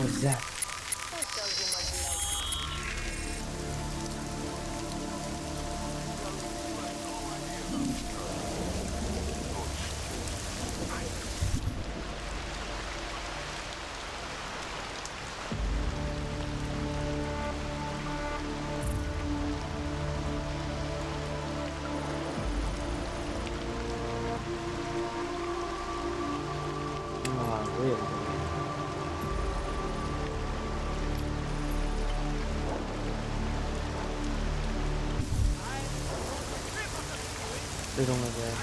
was that? Oh, really? They don't have that.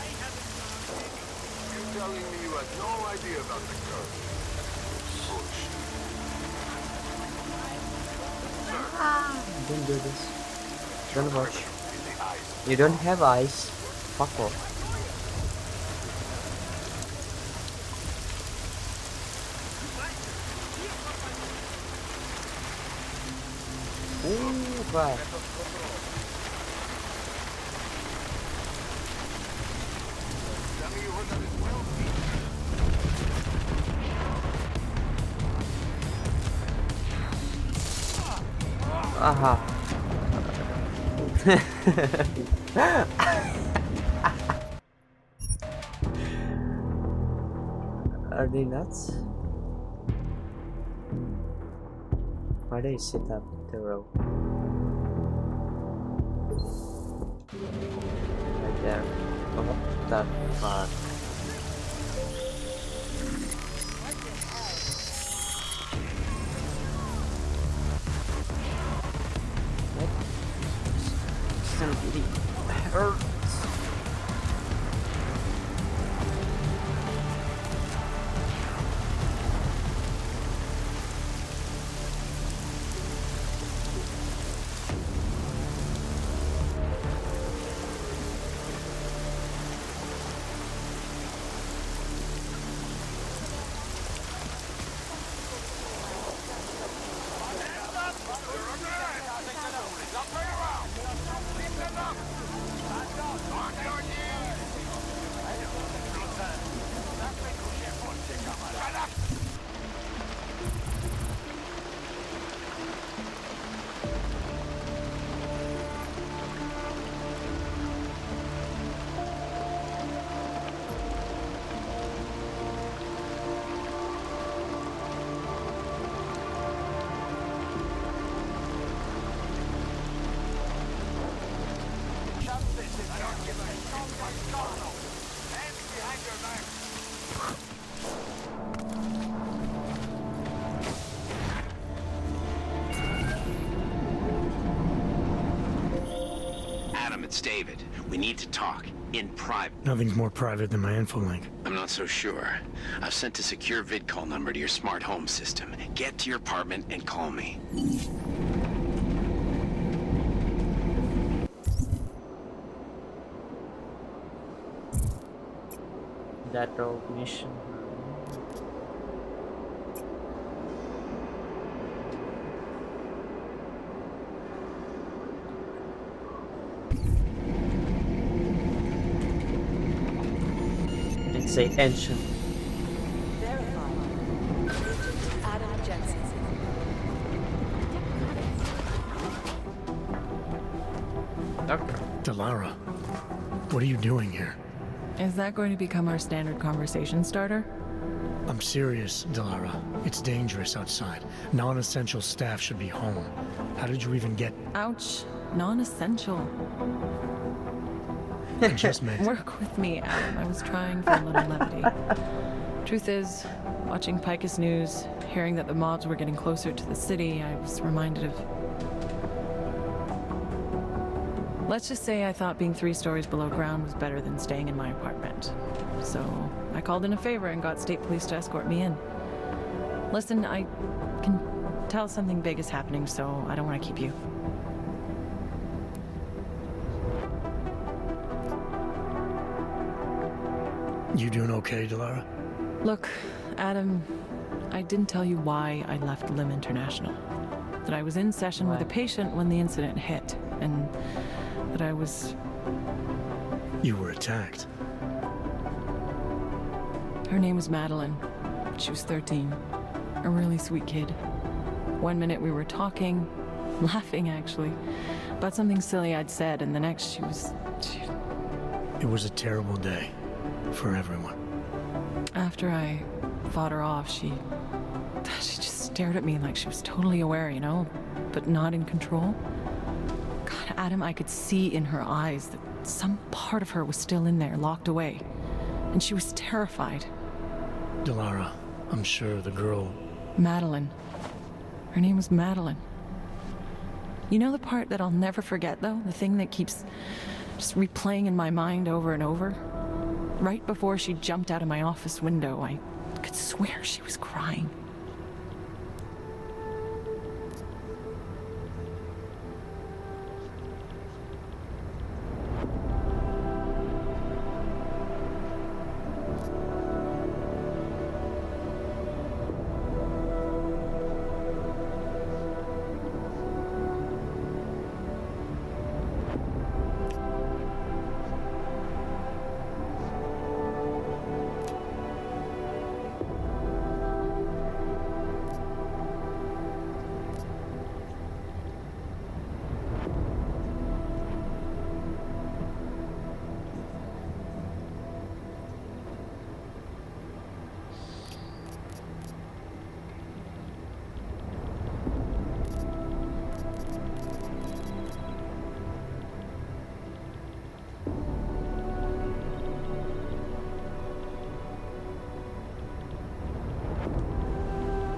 You're telling me you had no idea about the code? Don't do this. Don't watch. You don't have eyes. Fuck off. Ooh, right. Aha. Are they nuts? Why do they sit up the row? Right there. Oh, what the fuck? What? Somebody hurts. Adam, it's David. We need to talk. In private. Nothing's more private than my info link. I'm not so sure. I've sent a secure vid call number to your smart home system. Get to your apartment and call me. That rogue mission. It's a ancient. Verified. Agent Adam Jensen. Doctor. Delara, what are you doing here? Is that going to become our standard conversation starter? I'm serious, Delara. It's dangerous outside. Non-essential staff should be home. How did you even get... Ouch. Non-essential. I just meant... Work with me, Adam. I was trying for a little levity. Truth is, watching Picus News, hearing that the mobs were getting closer to the city, I was reminded of... Let's just say I thought being 3 stories below ground was better than staying in my apartment. So I called in a favor and got state police to escort me in. Listen, I can tell something big is happening, so I don't want to keep you. You doing okay, Delara? Look, Adam, I didn't tell you why I left Lim International. That I was in session with a patient when the incident hit, and that I was... You were attacked. Her name was Madeline. She was 13. A really sweet kid. One minute we were talking, laughing actually, about something silly I'd said, and the next she was... It was a terrible day for everyone. After I fought her off, she just stared at me like she was totally aware, you know, but not in control. God, Adam, I could see in her eyes that some part of her was still in there, locked away. And she was terrified. Delara, I'm sure the girl... Madeline. Her name was Madeline. You know the part that I'll never forget, though? The thing that keeps just replaying in my mind over and over? Right before she jumped out of my office window, I could swear she was crying.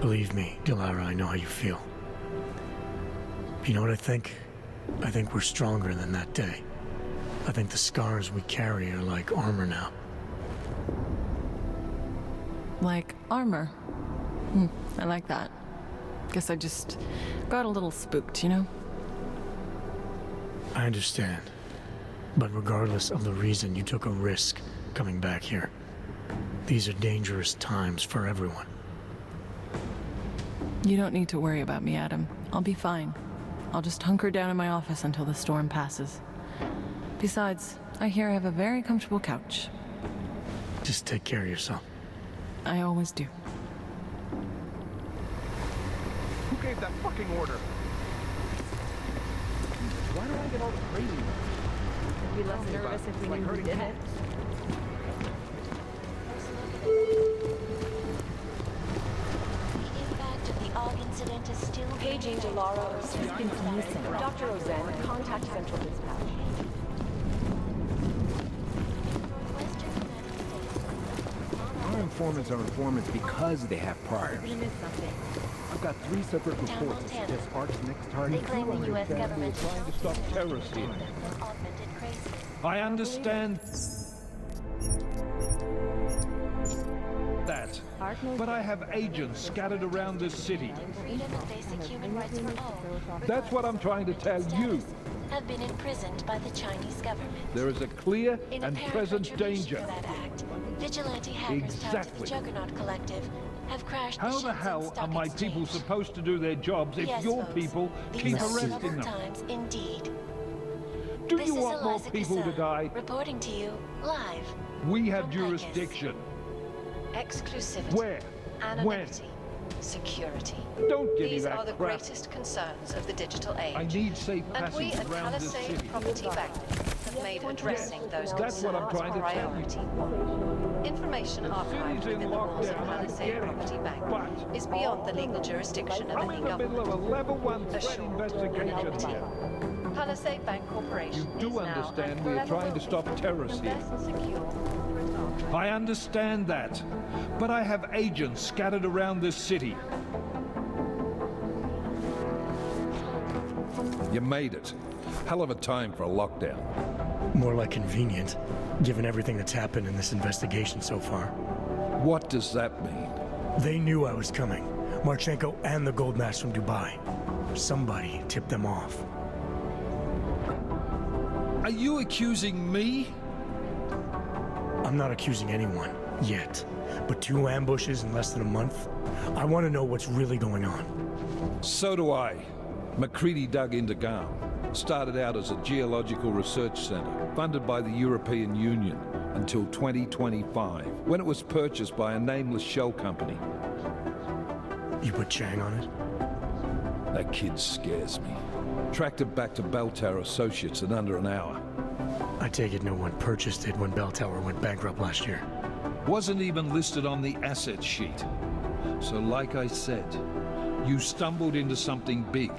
Believe me, Delara, I know how you feel. You know what I think? I think we're stronger than that day. I think the scars we carry are like armor now. Like armor. I like that. Guess I just got a little spooked, you know? I understand. But regardless of the reason, you took a risk coming back here. These are dangerous times for everyone. You don't need to worry about me, Adam. I'll be fine. I'll just hunker down in my office until the storm passes. Besides, I hear I have a very comfortable couch. Just take care of yourself. I always do. Who gave that fucking order? Why do I get all the crazy ones? Be less nervous if we knew who did it. The impact of the AUG incident is still Paging Delara. Speaking to missing. Dr. Rosen, contact Central Dispatch. Our informants are informants because they have priors. We're gonna miss something. I've got 3 separate Down reports that Montana. suggest ARC's next They target. claim the U.S. government trying to stop terrorists here. augmented crazy. I understand that, but I have agents scattered around this city. Freedom and basic human rights for all. That's what I'm trying to tell you. Have been imprisoned by the Chinese government. There is a clear In and apparent present retribution danger. for that act, vigilante hackers tied to the Exactly. Juggernaut Collective have crashed How the Shenzhen hell are Stock my Exchange. people supposed to do their jobs if Yes, your folks. people These keep are arresting troubled them? times indeed. Do This you is want more Eliza people to Kassan, die? reporting to you live. We have from jurisdiction. Exclusivity, Where? When? anonymity, security. Don't give me These that are the crap. greatest concerns of the digital age. I need safe and we passage at around this Palisade city. Property Bank have made addressing those That's what I'm concerns trying to tell you. priority. Information archived city's in within the walls of lockdown, I Palisade get it, Property Bank but- is beyond the legal jurisdiction of I'm any in the middle of a government. level 1 threat Assured investigation anonymity. here. Palisade Bank Corporation You do is now understand and we are forever trying will to stop be terrorists the here. best and secure. I understand that, but I have agents scattered around this city. You made it. Hell of a time for a lockdown. More like convenient, given everything that's happened in this investigation so far. What does that mean? They knew I was coming. Marchenko and the gold mask from Dubai. Somebody tipped them off. Are you accusing me? I'm not accusing anyone, yet. But 2 ambushes in less than a month? I want to know what's really going on. So do I. McCready dug into Gam. Started out as a geological research center, funded by the European Union, until 2025, when it was purchased by a nameless shell company. You put Chang on it? That kid scares me. Tracked it back to Bell Tower Associates in under an hour. I take it no one purchased it when Bell Tower went bankrupt last year. Wasn't even listed on the asset sheet. So like I said, you stumbled into something big.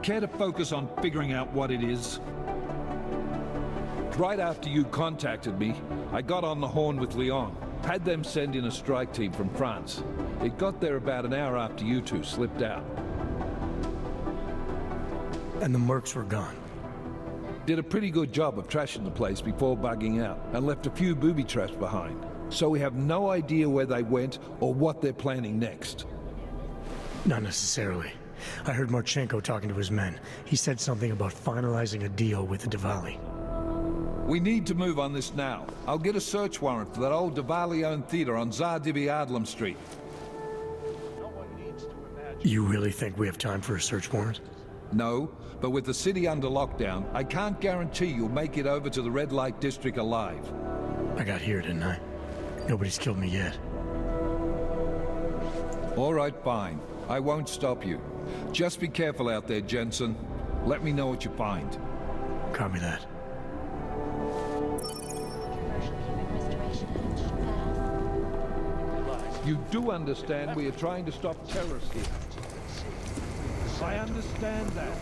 Care to focus on figuring out what it is? Right after you contacted me, I got on the horn with Leon. Had them send in a strike team from France. It got there about an hour after you two slipped out. And the mercs were gone. Did a pretty good job of trashing the place before bugging out, and left a few booby traps behind. So we have no idea where they went or what they're planning next. Not necessarily. I heard Marchenko talking to his men. He said something about finalizing a deal with the Diwali. We need to move on this now. I'll get a search warrant for that old Diwali-owned theater on Tsar Dibi Adlam Street. You really think we have time for a search warrant? No, but with the city under lockdown, I can't guarantee you'll make it over to the red light district alive. I got here, didn't I? Nobody's killed me yet. All right, fine. I won't stop you. Just be careful out there, Jensen. Let me know what you find. Copy that. You do understand we are trying to stop terrorists here. I understand that.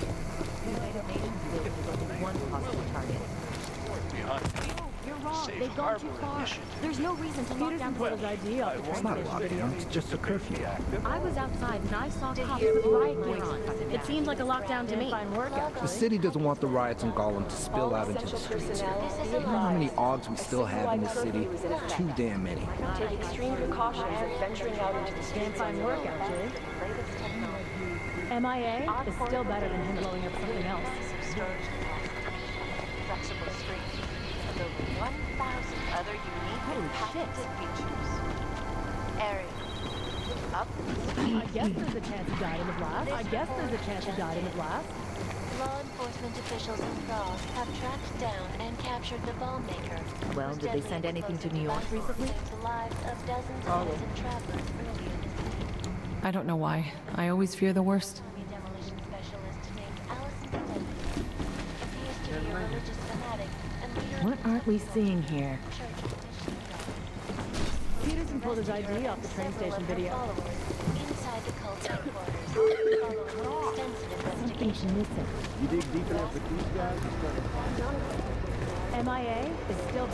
One possible target. You're wrong. They've gone too far. There's no reason to lock down Porter's idea. It's not a lockdown, it's just a curfew. I was outside and I saw cops with riot gear on. It seemed like a lockdown to me. The city doesn't want the riots in Gotham to spill out into the streets. You know how many odds we still have in the city? Too damn many. Take extreme precautions when venturing out into the streets. Fine work, actually. MIA is still better than him blowing up something else. Flexible screen with over 1,000 other unique and patented features. Area. Up. I guess there's a chance he died in the blast. Law enforcement officials in Prague have tracked down and captured the bomb maker. Well, did they send anything to New York recently? The lives of dozens of innocent travelers earlier this week. I don't know why. I always fear the worst. Demolition specialist named Allison Denny appears to be a religious fanatic and leader. What aren't we seeing here? Peterson pulled his ID off the train station video. Inside the cult headquarters, following an extensive investigation. Missing. You dig deep enough with these guys? MIA is still.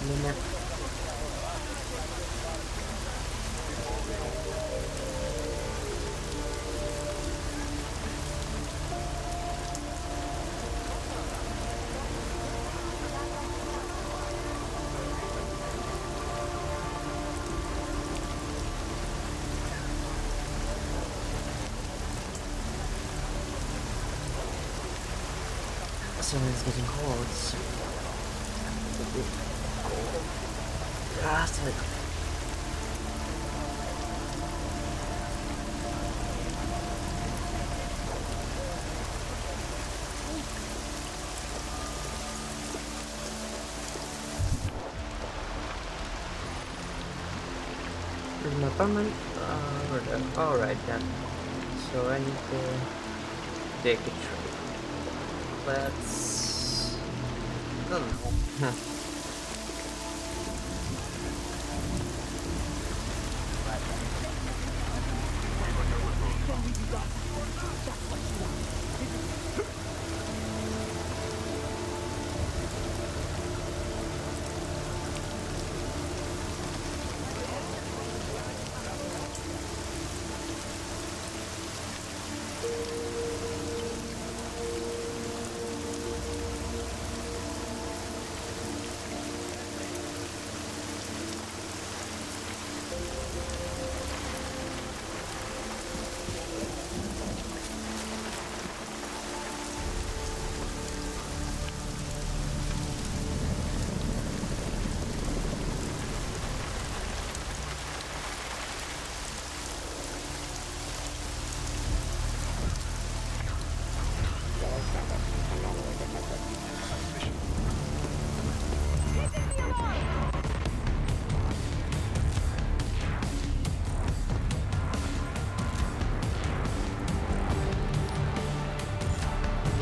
Minute. So it's getting cold. It's a bit cold. Bastard. Where's my apartment? Alright then. So I need to take a trip. Let's... I don't know.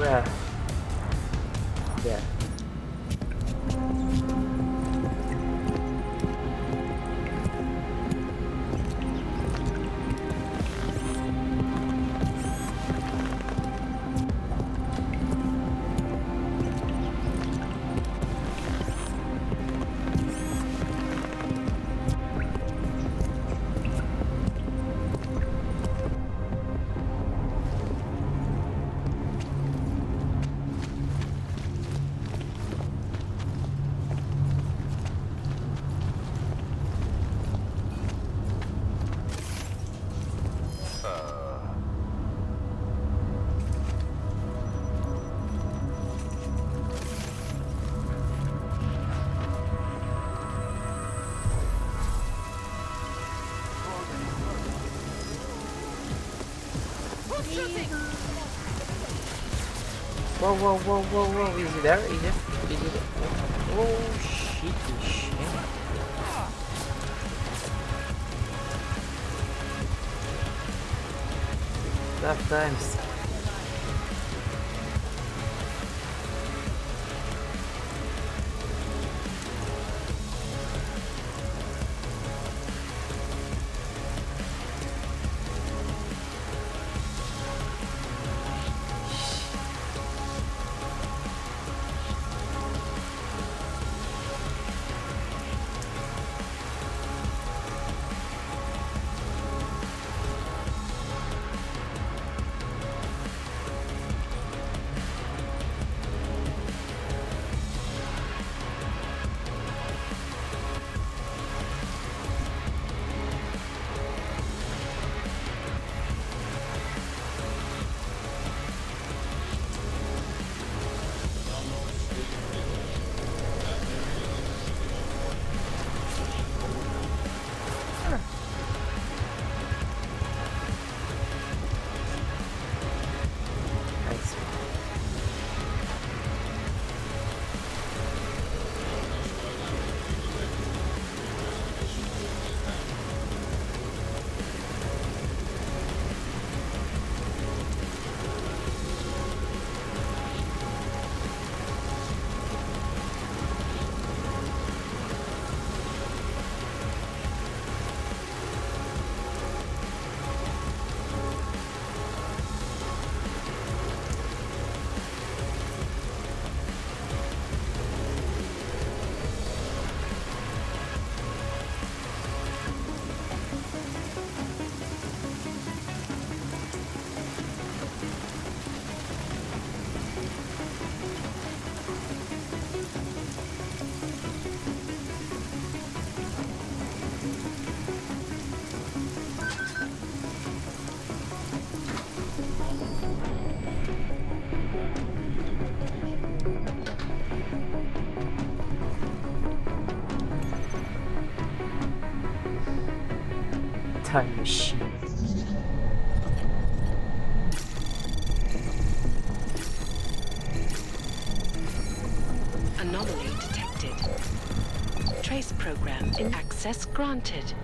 Where? There. Whoa, whoa, whoa, whoa, whoa, is he there? Is it? Oh, shitty shit. Tough times. Time machine. Anomaly detected. Trace program in access granted.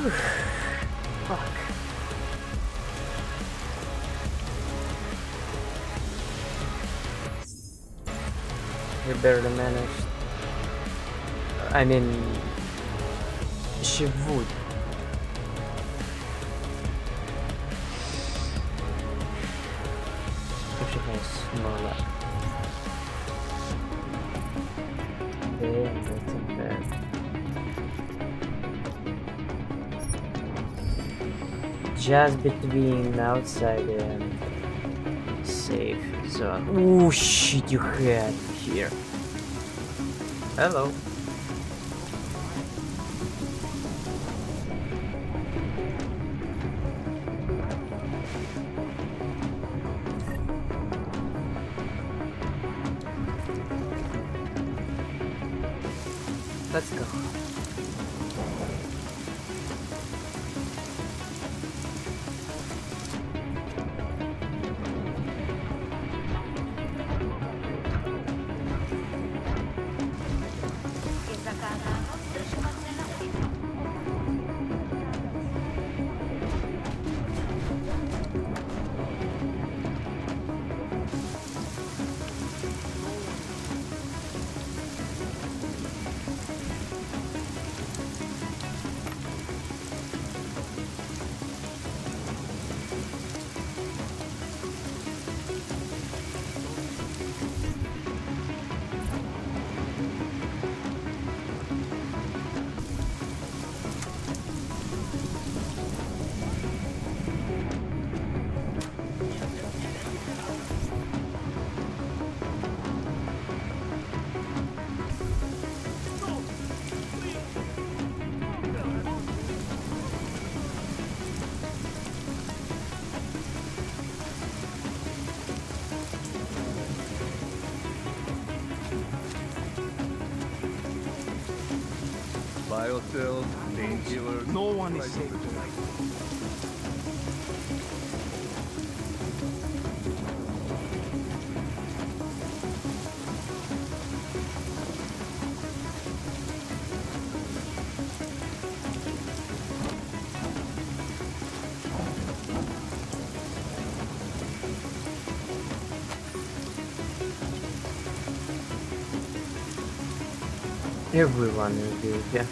Fuck. We barely managed. I mean, she would. If she has more luck. Okay, that's in there. Just between outside and safe zone. Oh shit, you had here. Hello. Let's go. Biocells, painkillers. No one is safe tonight. Everyone is good, yeah.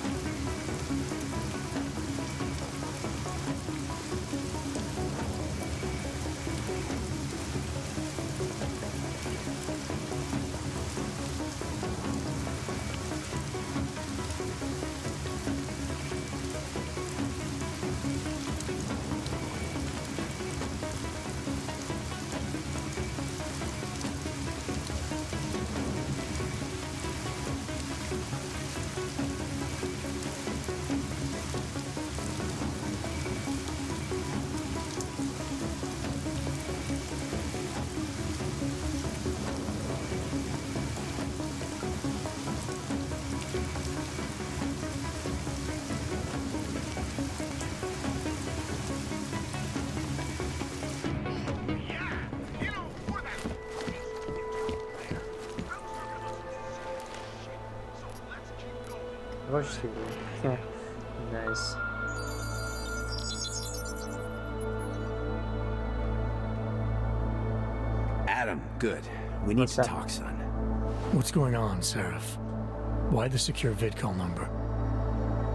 Watch TV. Yeah. Nice. Adam, good. We need to talk, son. What's going on, Seraph? Why the secure vidcall number?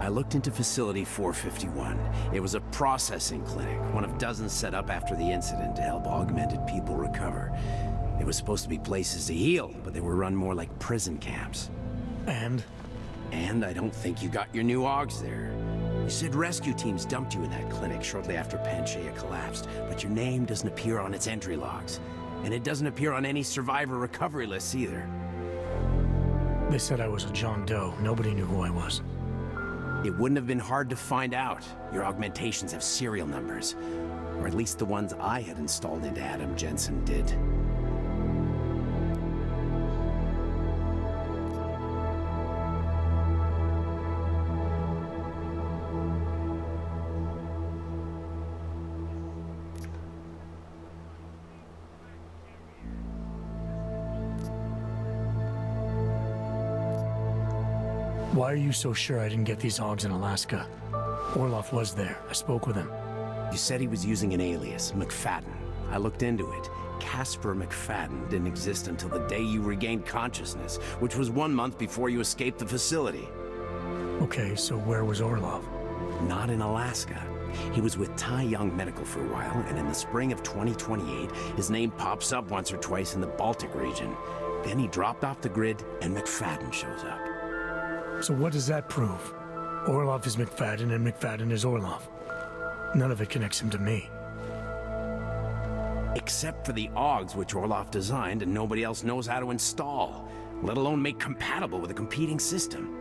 I looked into Facility 451. It was a processing clinic, one of dozens set up after the incident to help augmented people recover. It was supposed to be places to heal, but they were run more like prison camps. And I don't think you got your new augs there. You said rescue teams dumped you in that clinic shortly after Panchaea collapsed, but your name doesn't appear on its entry logs. And it doesn't appear on any survivor recovery lists either. They said I was a John Doe. Nobody knew who I was. It wouldn't have been hard to find out. Your augmentations have serial numbers. Or at least the ones I had installed into Adam Jensen did. Why are you so sure I didn't get these augs in Alaska? Orloff was there. I spoke with him. You said he was using an alias, McFadden. I looked into it. Casper McFadden didn't exist until the day you regained consciousness, which was 1 month before you escaped the facility. Okay, so where was Orlov? Not in Alaska. He was with Tai Young Medical for a while, and in the spring of 2028, his name pops up once or twice in the Baltic region. Then he dropped off the grid, and McFadden shows up. So what does that prove? Orlov is McFadden, and McFadden is Orlov. None of it connects him to me. Except for the AUGs which Orlov designed and nobody else knows how to install, let alone make compatible with a competing system.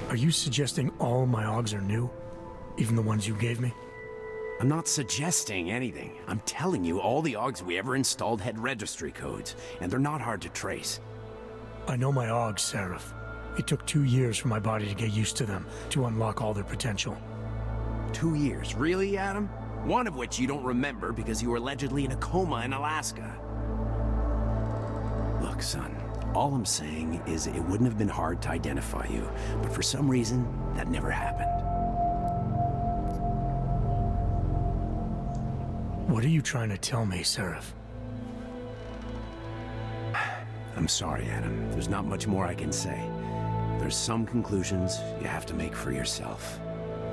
Are you suggesting all my AUGs are new? Even the ones you gave me? I'm not suggesting anything. I'm telling you all the AUGs we ever installed had registry codes, and they're not hard to trace. I know my AUGs, Seraph. It took 2 years for my body to get used to them, to unlock all their potential. 2 years, really, Adam? One of which you don't remember because you were allegedly in a coma in Alaska. Look, son, all I'm saying is it wouldn't have been hard to identify you, but for some reason, that never happened. What are you trying to tell me, Seraph? I'm sorry, Adam. There's not much more I can say. There's some conclusions you have to make for yourself.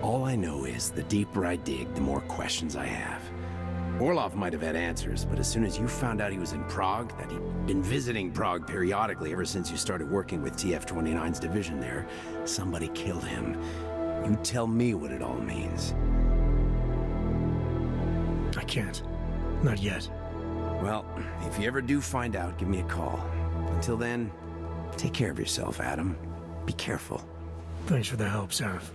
All I know is the deeper I dig, the more questions I have. Orlov might have had answers, but as soon as you found out he was in Prague, that he'd been visiting Prague periodically ever since you started working with TF-29's division there, somebody killed him. You tell me what it all means. I can't. Not yet. Well, if you ever do find out, give me a call. Until then, take care of yourself, Adam. Be careful. Thanks for the help, Seraph.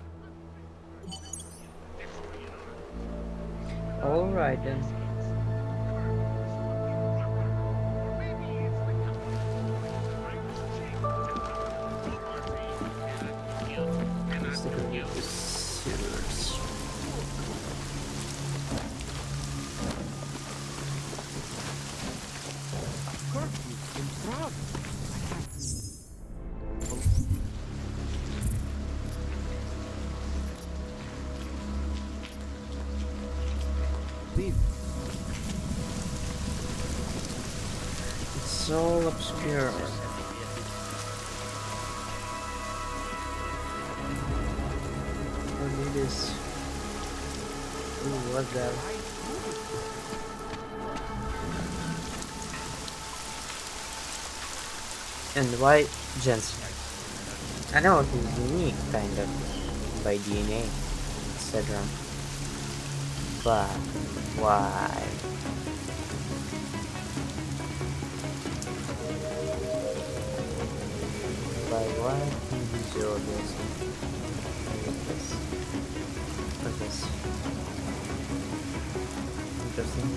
Alright then. It's all obscure. What is this? Ooh, what's that? And why Jensen? I know he's unique, kind of, by DNA, etc. But why? Why he do all this? What's this? Interesting.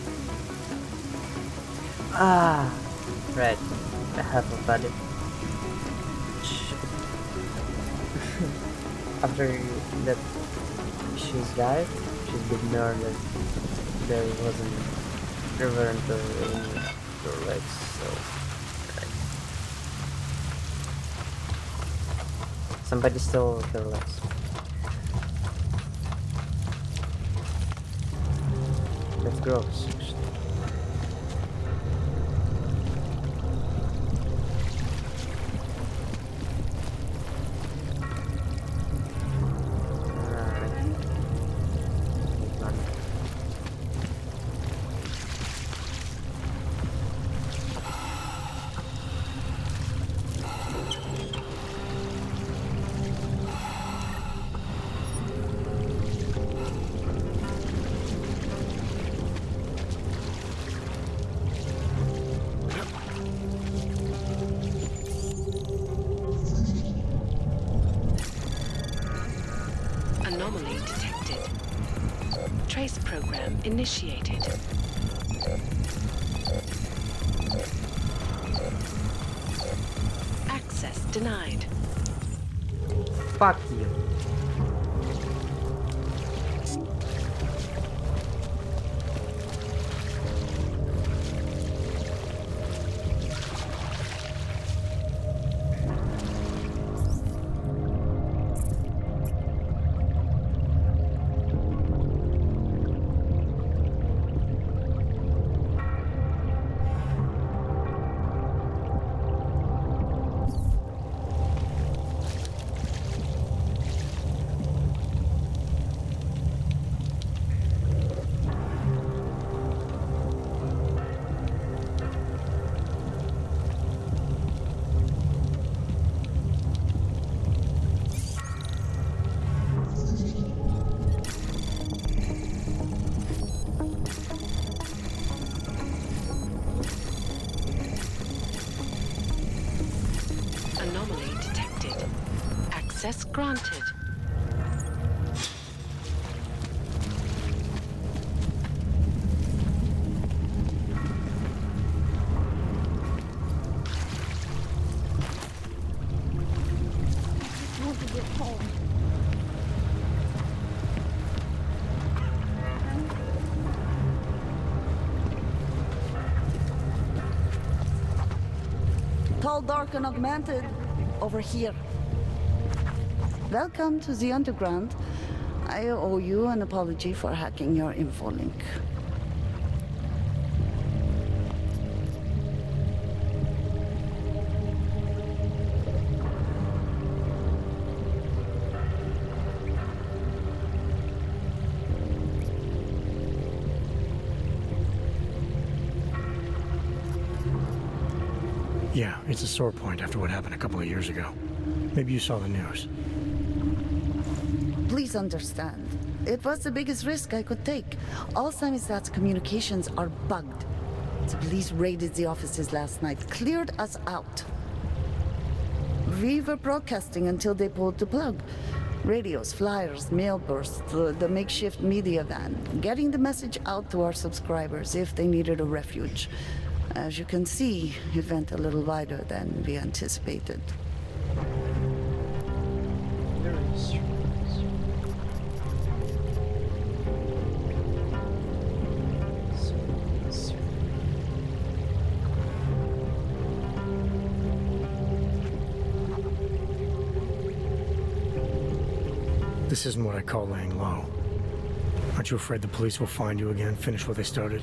Ah, right. I have a body. After that she's died, she's been murdered. There weren't any legs, so right. Somebody stole her legs. That's gross, actually. Anomaly detected. Trace program initiated. Access denied. Fuck you. Anomaly detected. Access granted. I want to get home. Tall, dark, and augmented. Over here. Welcome to the Underground. I owe you an apology for hacking your info link. Yeah, it's a sore point after what happened a couple of years ago. Maybe you saw the news. Please understand, it was the biggest risk I could take. All Samizdat's communications are bugged. The police raided the offices last night, cleared us out. We were broadcasting until they pulled the plug. Radios, flyers, mail bursts, the makeshift media van, getting the message out to our subscribers if they needed a refuge. As you can see, it went a little wider than we anticipated. Very strange. This isn't what I call laying low. Aren't you afraid the police will find you again, finish what they started?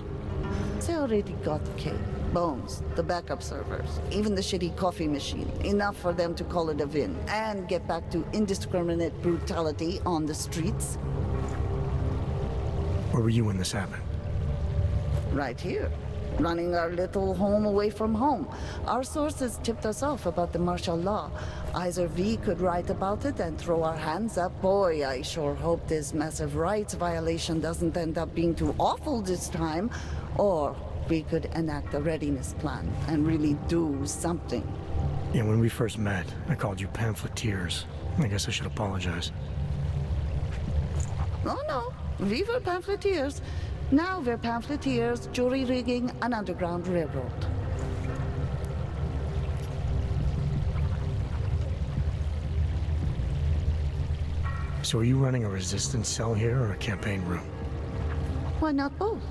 They already got Kay, Bones, the backup servers, even the shitty coffee machine. Enough for them to call it a win and get back to indiscriminate brutality on the streets. Where were you when this happened? Right here. Running our little home away from home. Our sources tipped us off about the martial law. Either we could write about it and throw our hands up. Boy, I sure hope this massive rights violation doesn't end up being too awful this time. Or we could enact a readiness plan and really do something. Yeah, when we first met, I called you pamphleteers. I guess I should apologize. Oh no, we were pamphleteers. Now we're pamphleteers, jury rigging, an underground railroad. So are you running a resistance cell here or a campaign room? Why not both?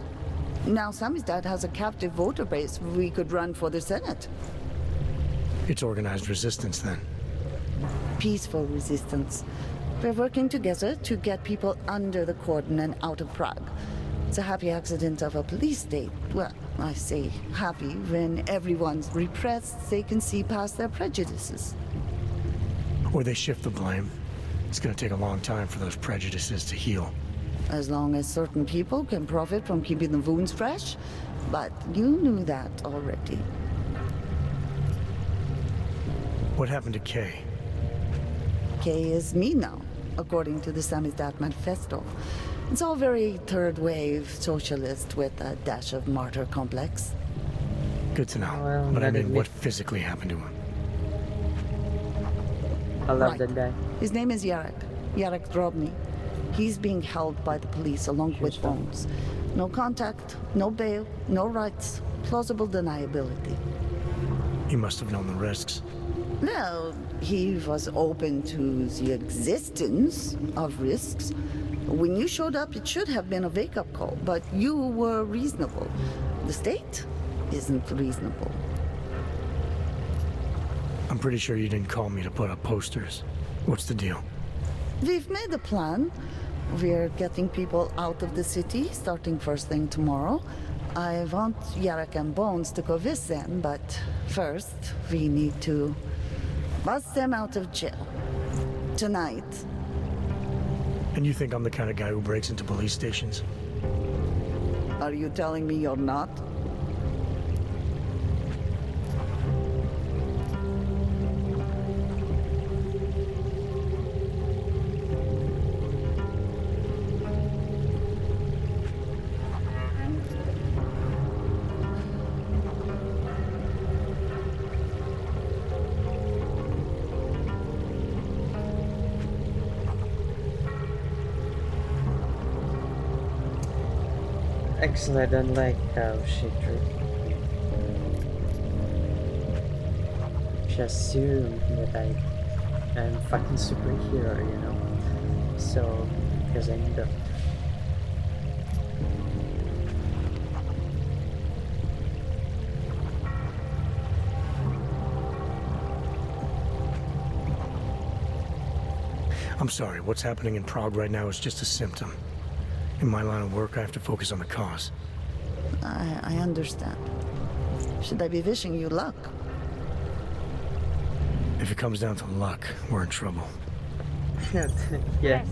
Now Samizdat has a captive voter base. We could run for the Senate. It's organized resistance then. Peaceful resistance. We're working together to get people under the cordon and out of Prague. It's a happy accident of a police state. Well, I say happy when everyone's repressed, they can see past their prejudices. Or they shift the blame. It's gonna take a long time for those prejudices to heal. As long as certain people can profit from keeping the wounds fresh. But you knew that already. What happened to Kay? Kay is me now, according to the Samizdat Manifesto. It's all very third-wave socialist with a dash of martyr complex. Good to know. Well, but I mean, admit. what physically happened to him? I love Right. that guy. His name is Yarek. Yarek Drobny. He's being held by the police along with Bones. No contact, no bail, no rights, plausible deniability. He must have known the risks. Well, he was open to the existence of risks. When you showed up, it should have been a wake-up call, but you were reasonable. The state isn't reasonable. I'm pretty sure you didn't call me to put up posters. What's the deal? We've made a plan. We're getting people out of the city, starting first thing tomorrow. I want Yarek and Bones to go with them, but first, we need to bust them out of jail. Tonight. And you think I'm the kind of guy who breaks into police stations? Are you telling me you're not? Actually, I don't like how she treated me. She assumed that I'm fucking superhero, you know? So, because I'm not. I'm sorry, what's happening in Prague right now is just a symptom. In my line of work, I have to focus on the cause. I understand. Should I be wishing you luck? If it comes down to luck, we're in trouble. Yeah.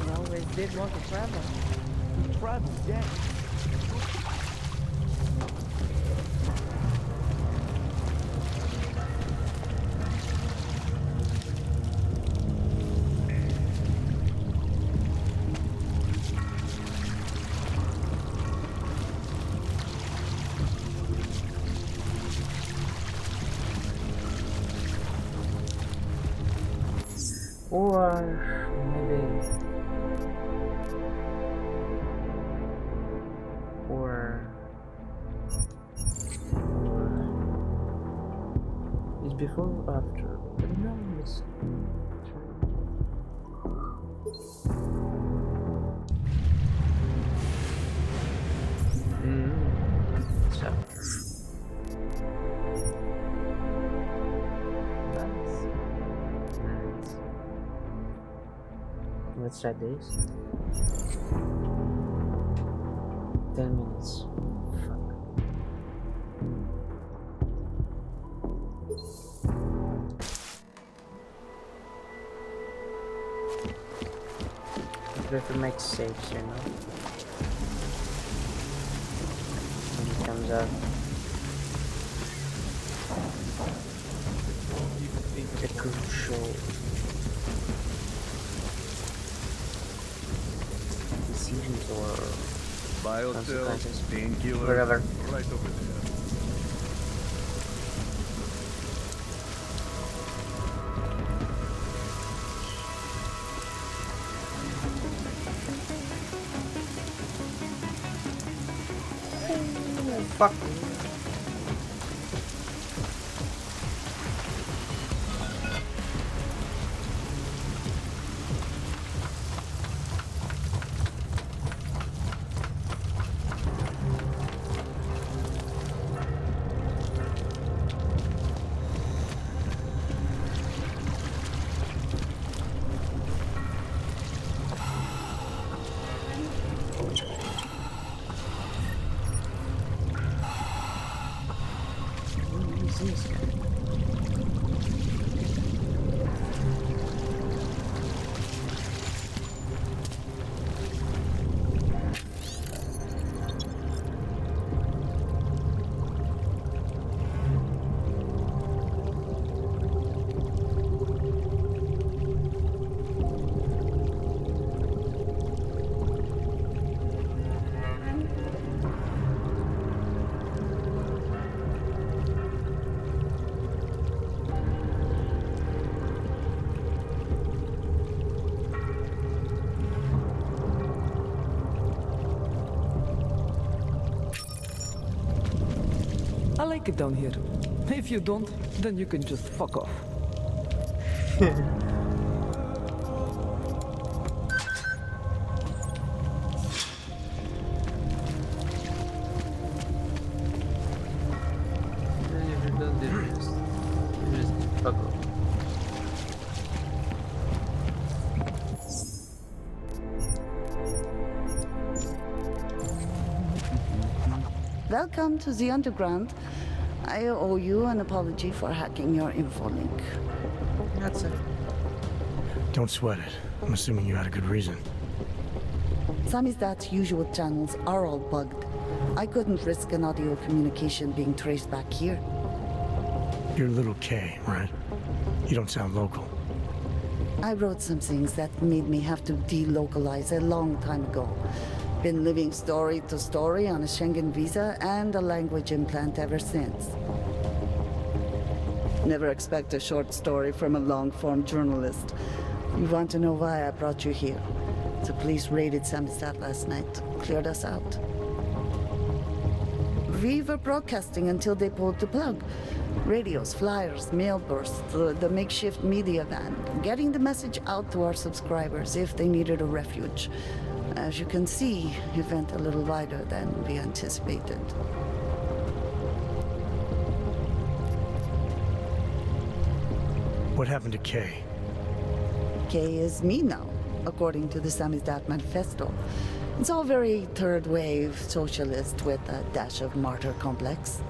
I always did want to travel. Travel, yeah. Or maybe, or it's before or after? But no, it's it's after. Nice. Let's try this. 10 minutes. Fuck. I have to make saves, you know? When it comes up. The crucial decisions or consequences. painkiller, Whatever. right over there. Fuck. This guy. I like it down here. If you don't, then you can just fuck off. Welcome to the underground. I owe you an apology for hacking your info link. That's it. Don't sweat it. I'm assuming you had a good reason. Samizdat's usual channels are all bugged. I couldn't risk an audio communication being traced back here. You're Little K, right? You don't sound local. I wrote some things that made me have to delocalize a long time ago. Been living story to story on a Schengen visa and a language implant ever since. Never expect a short story from a long-form journalist. You want to know why I brought you here? The police raided Samizdat last night. Cleared us out. We were broadcasting until they pulled the plug. Radios, flyers, mail bursts, the makeshift media van. Getting the message out to our subscribers if they needed a refuge. As you can see, it went a little wider than we anticipated. What happened to Kay? Kay is me now, according to the Samizdat Manifesto. It's all very third-wave socialist with a dash of martyr complex.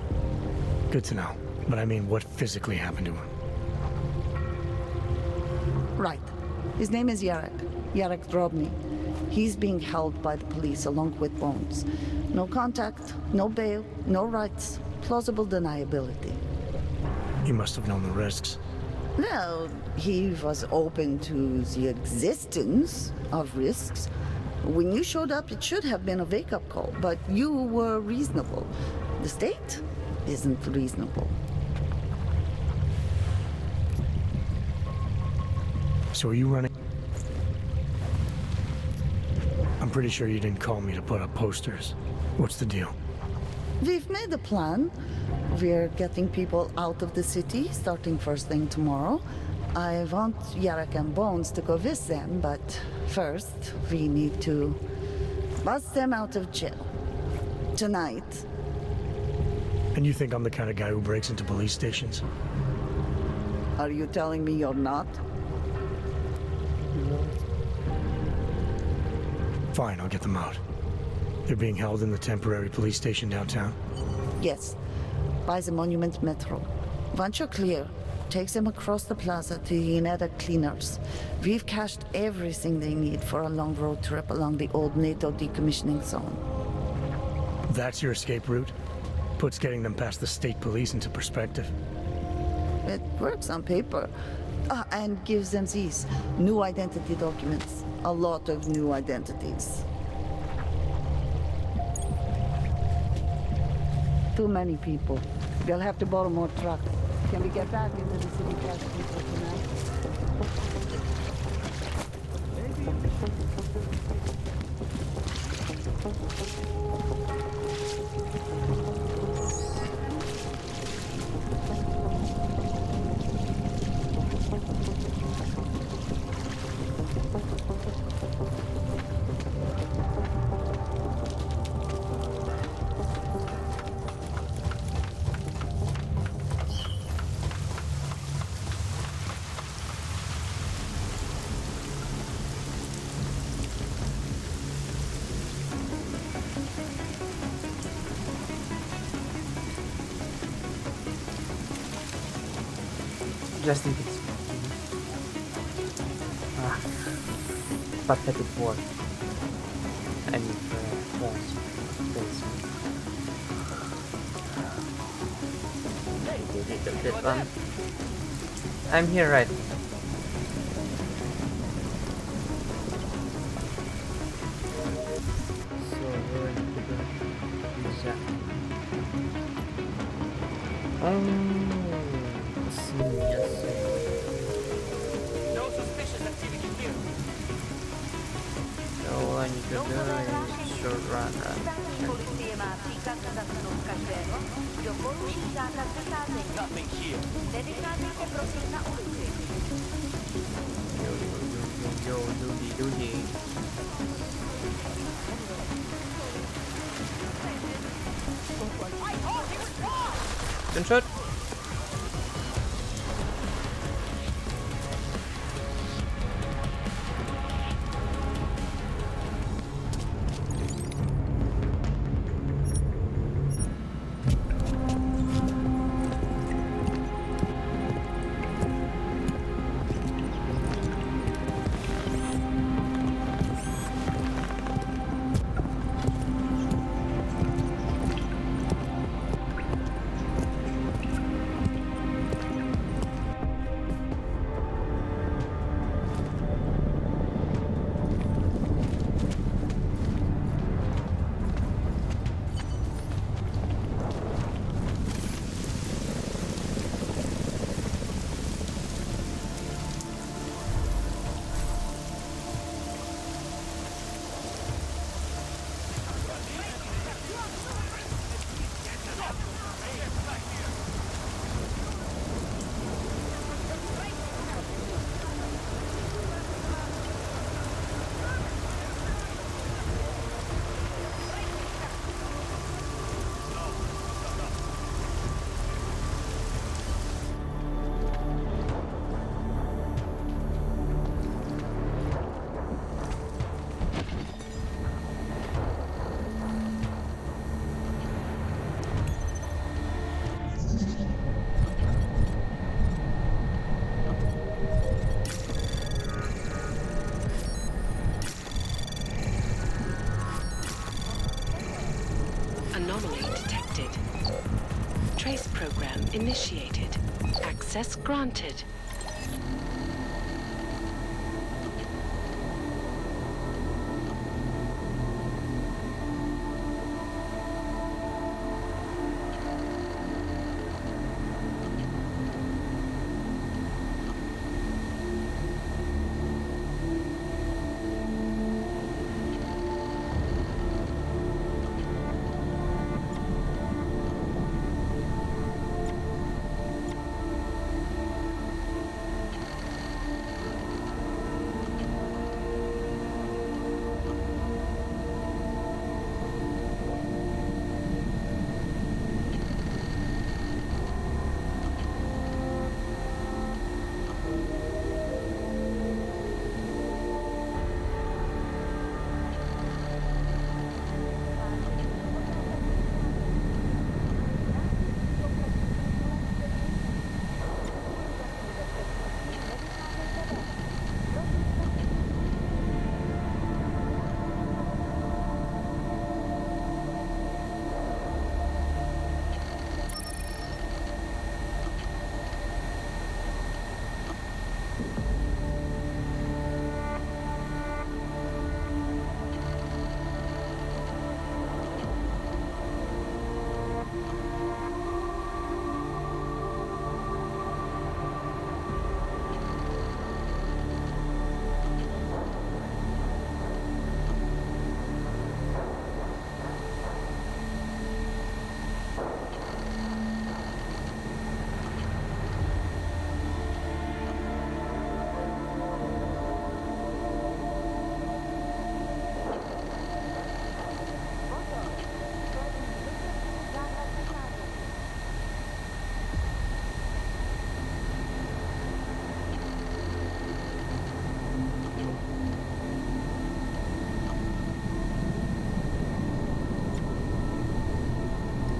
Good to know. But I mean, what physically happened to him? Right. His name is Yarek Drobny. He's being held by the police along with Bones. No contact, no bail, no rights, plausible deniability. He must have known the risks. Well, he was open to the existence of risks. When you showed up, it should have been a wake-up call, but you were reasonable. The state isn't reasonable. So are you running? I'm pretty sure you didn't call me to put up posters. What's the deal? We've made a plan. We're getting people out of the city, starting first thing tomorrow. I want Yarek and Bones to go with them, but first, we need to bust them out of jail. Tonight. And you think I'm the kind of guy who breaks into police stations? Are you telling me you're not? Fine, I'll get them out. They're being held in the temporary police station downtown? Yes, by the Monument Metro. Once you're clear, takes them across the plaza to the United Cleaners. We've cached everything they need for a long road trip along the old NATO decommissioning zone. That's your escape route? Puts getting them past the state police into perspective. It works on paper. And gives them these new identity documents. A lot of new identities. Too many people. They'll have to borrow more trucks. Can we get back into the city cash people tonight? Just in case. Pathetic work. I mean, false. I'm here, right? So we're in the visa. No suspicious activity here. So all I need to do is short run. Nothing here. Yo, doody. Gunshot. Anomaly detected. Trace program initiated. Access granted.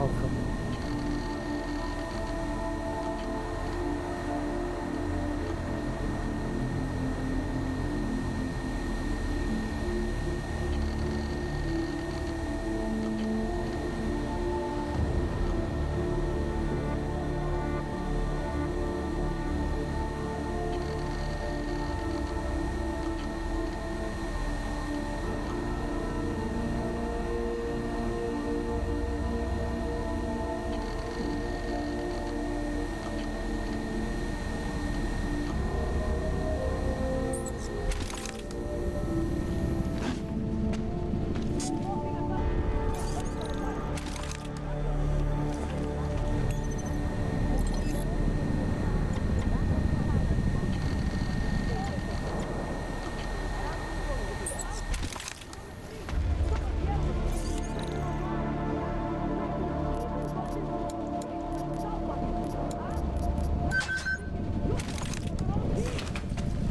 Awful.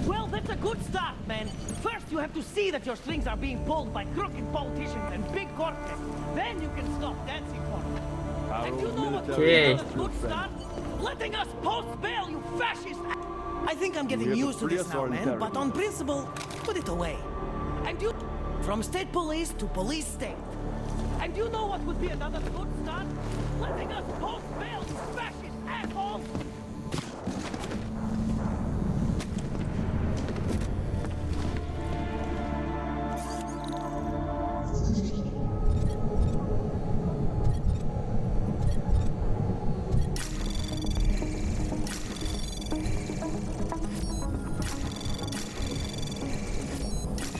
Well, that's a good start, man. First, you have to see that your strings are being pulled by crooked politicians and big corporates. Then you can stop dancing for them. And you know what would be another good start? Letting us post bail, you fascist! I think I'm getting used to this now, man, but on principle, put it away. And you... From state police to police state. And you know what would be another good start? Letting us post bail, you fascist assholes!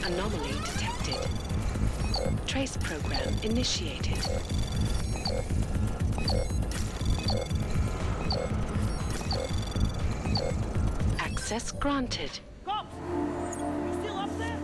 Anomaly detected. Trace program initiated. Access granted. Cops! You still up there?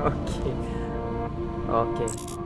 Okay. Okay.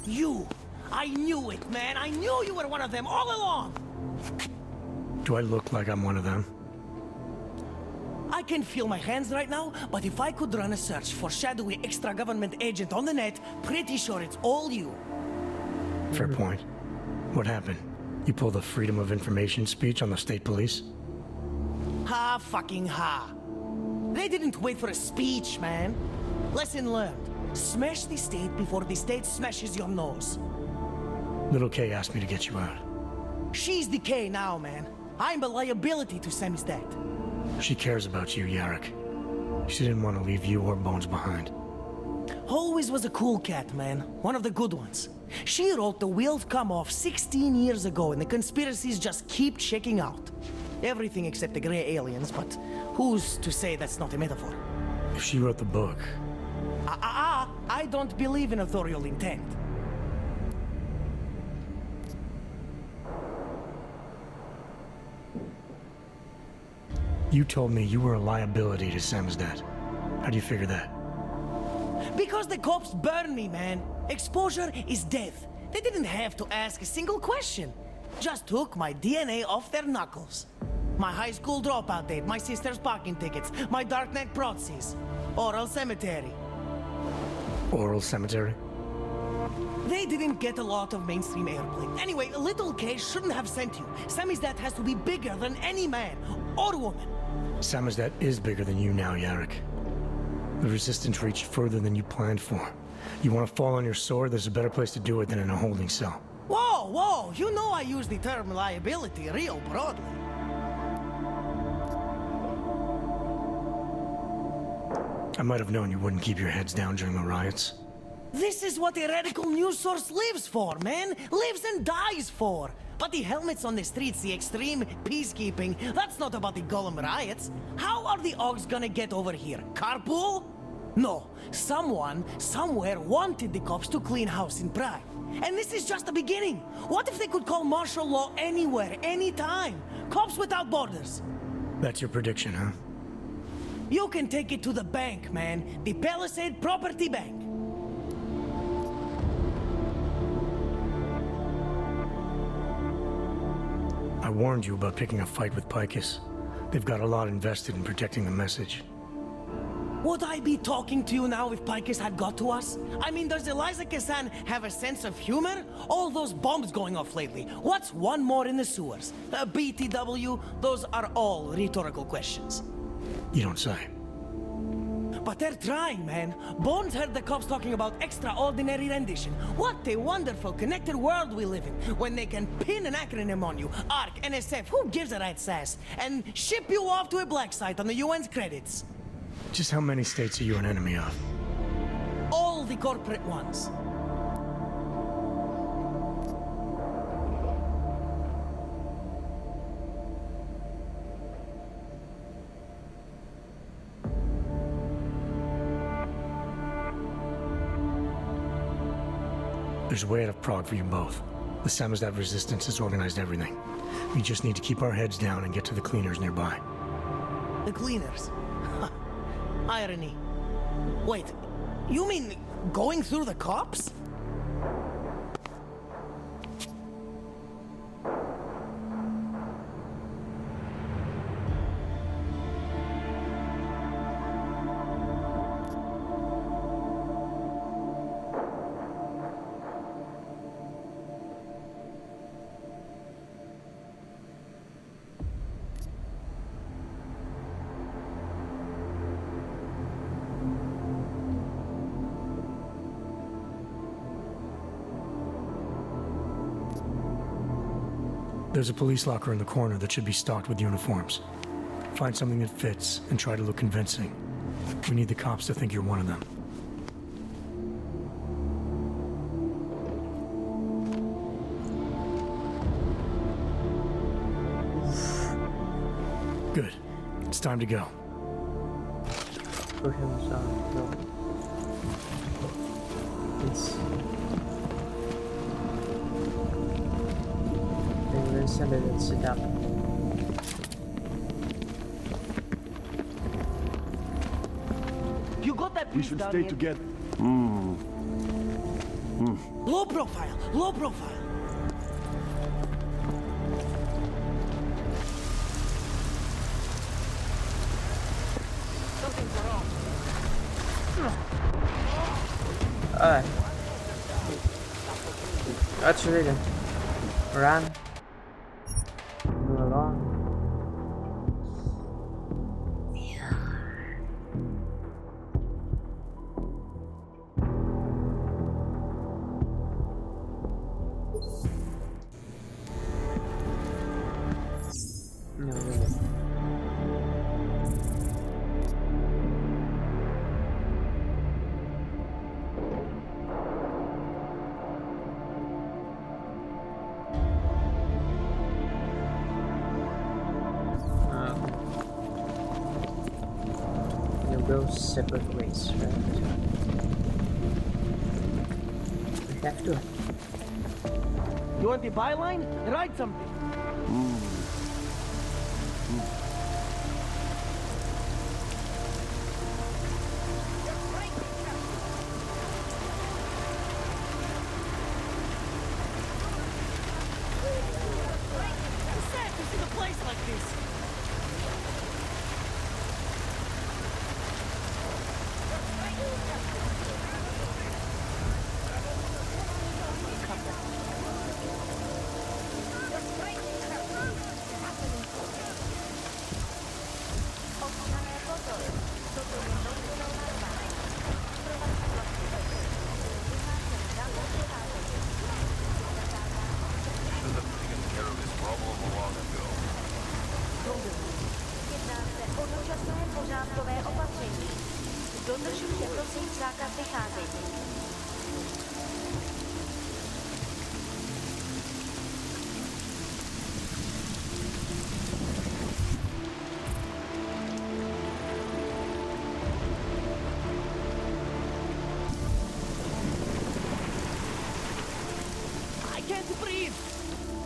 You! I knew it, man! I knew you were one of them all along! Do I look like I'm one of them? I can feel my hands right now, but if I could run a search for shadowy extra-government agent on the net, pretty sure it's all you. Fair point. What happened? You pulled a Freedom of Information speech on the state police? Ha fucking ha. They didn't wait for a speech, man. Lesson learned. Smash the state before the state smashes your nose. Little K asked me to get you out. She's the K now, man. I'm a liability to Samizdat. She cares about you, Yarrick. She didn't want to leave you or Bones behind. Always was a cool cat, man. One of the good ones. She wrote The Wheels Come Off 16 years ago, and the conspiracies just keep checking out. Everything except the gray aliens, but who's to say that's not a metaphor? If she wrote the book... I don't believe in authorial intent. You told me you were a liability to Samizdat. How do you figure that? Because the cops burn me, man. Exposure is death. They didn't have to ask a single question. Just took my DNA off their knuckles. My high school dropout date, my sister's parking tickets, my darknet proxies. Oral cemetery. Oral cemetery? They didn't get a lot of mainstream airplay. Anyway, Little K shouldn't have sent you. Samizdat has to be bigger than any man or woman. Samizdat is bigger than you now, Yarrick. The Resistance reached further than you planned for. You want to fall on your sword, there's a better place to do it than in a holding cell. Whoa, whoa! You know I use the term liability real broadly. I might have known you wouldn't keep your heads down during the riots. This is what a radical news source lives for, man! Lives and dies for! But the helmets on the streets, the extreme peacekeeping, that's not about the Golem riots. How are the Augs gonna get over here? Carpool? No, someone, somewhere wanted the cops to clean house in Prague. And this is just the beginning. What if they could call martial law anywhere, anytime? Cops without borders. That's your prediction, huh? You can take it to the bank, man. The Palisade Property Bank. I warned you about picking a fight with Picus. They've got a lot invested in protecting the message. Would I be talking to you now if Picus had got to us? I mean, does Eliza Kazan have a sense of humor? All those bombs going off lately. What's one more in the sewers? BTW? Those are all rhetorical questions. You don't say. But they're trying, man. Bones heard the cops talking about extraordinary rendition. What a wonderful connected world we live in, when they can pin an acronym on you, ARC, NSF, who gives a rat's ass, and ship you off to a black site on the UN's credits. Just how many states are you an enemy of? All the corporate ones. There's a way out of Prague for you both. The Samizdat resistance has organized everything. We just need to keep our heads down and get to the cleaners nearby. The cleaners? Irony. Wait, you mean going through the cops? There's a police locker in the corner that should be stocked with uniforms. Find something that fits and try to look convincing. We need the cops to think you're one of them. Good. It's time to go. Push him down. No. It's... They will send it and sit up. You got that We piece should down stay here? together. Low profile, low profile. Something's wrong. Alright. That's really run. Move along. No, really. You'll go separate ways, right? We have to. You want the byline? Write something. It's sad to see the place like this. Dodržujte prosím zákaz vycházení.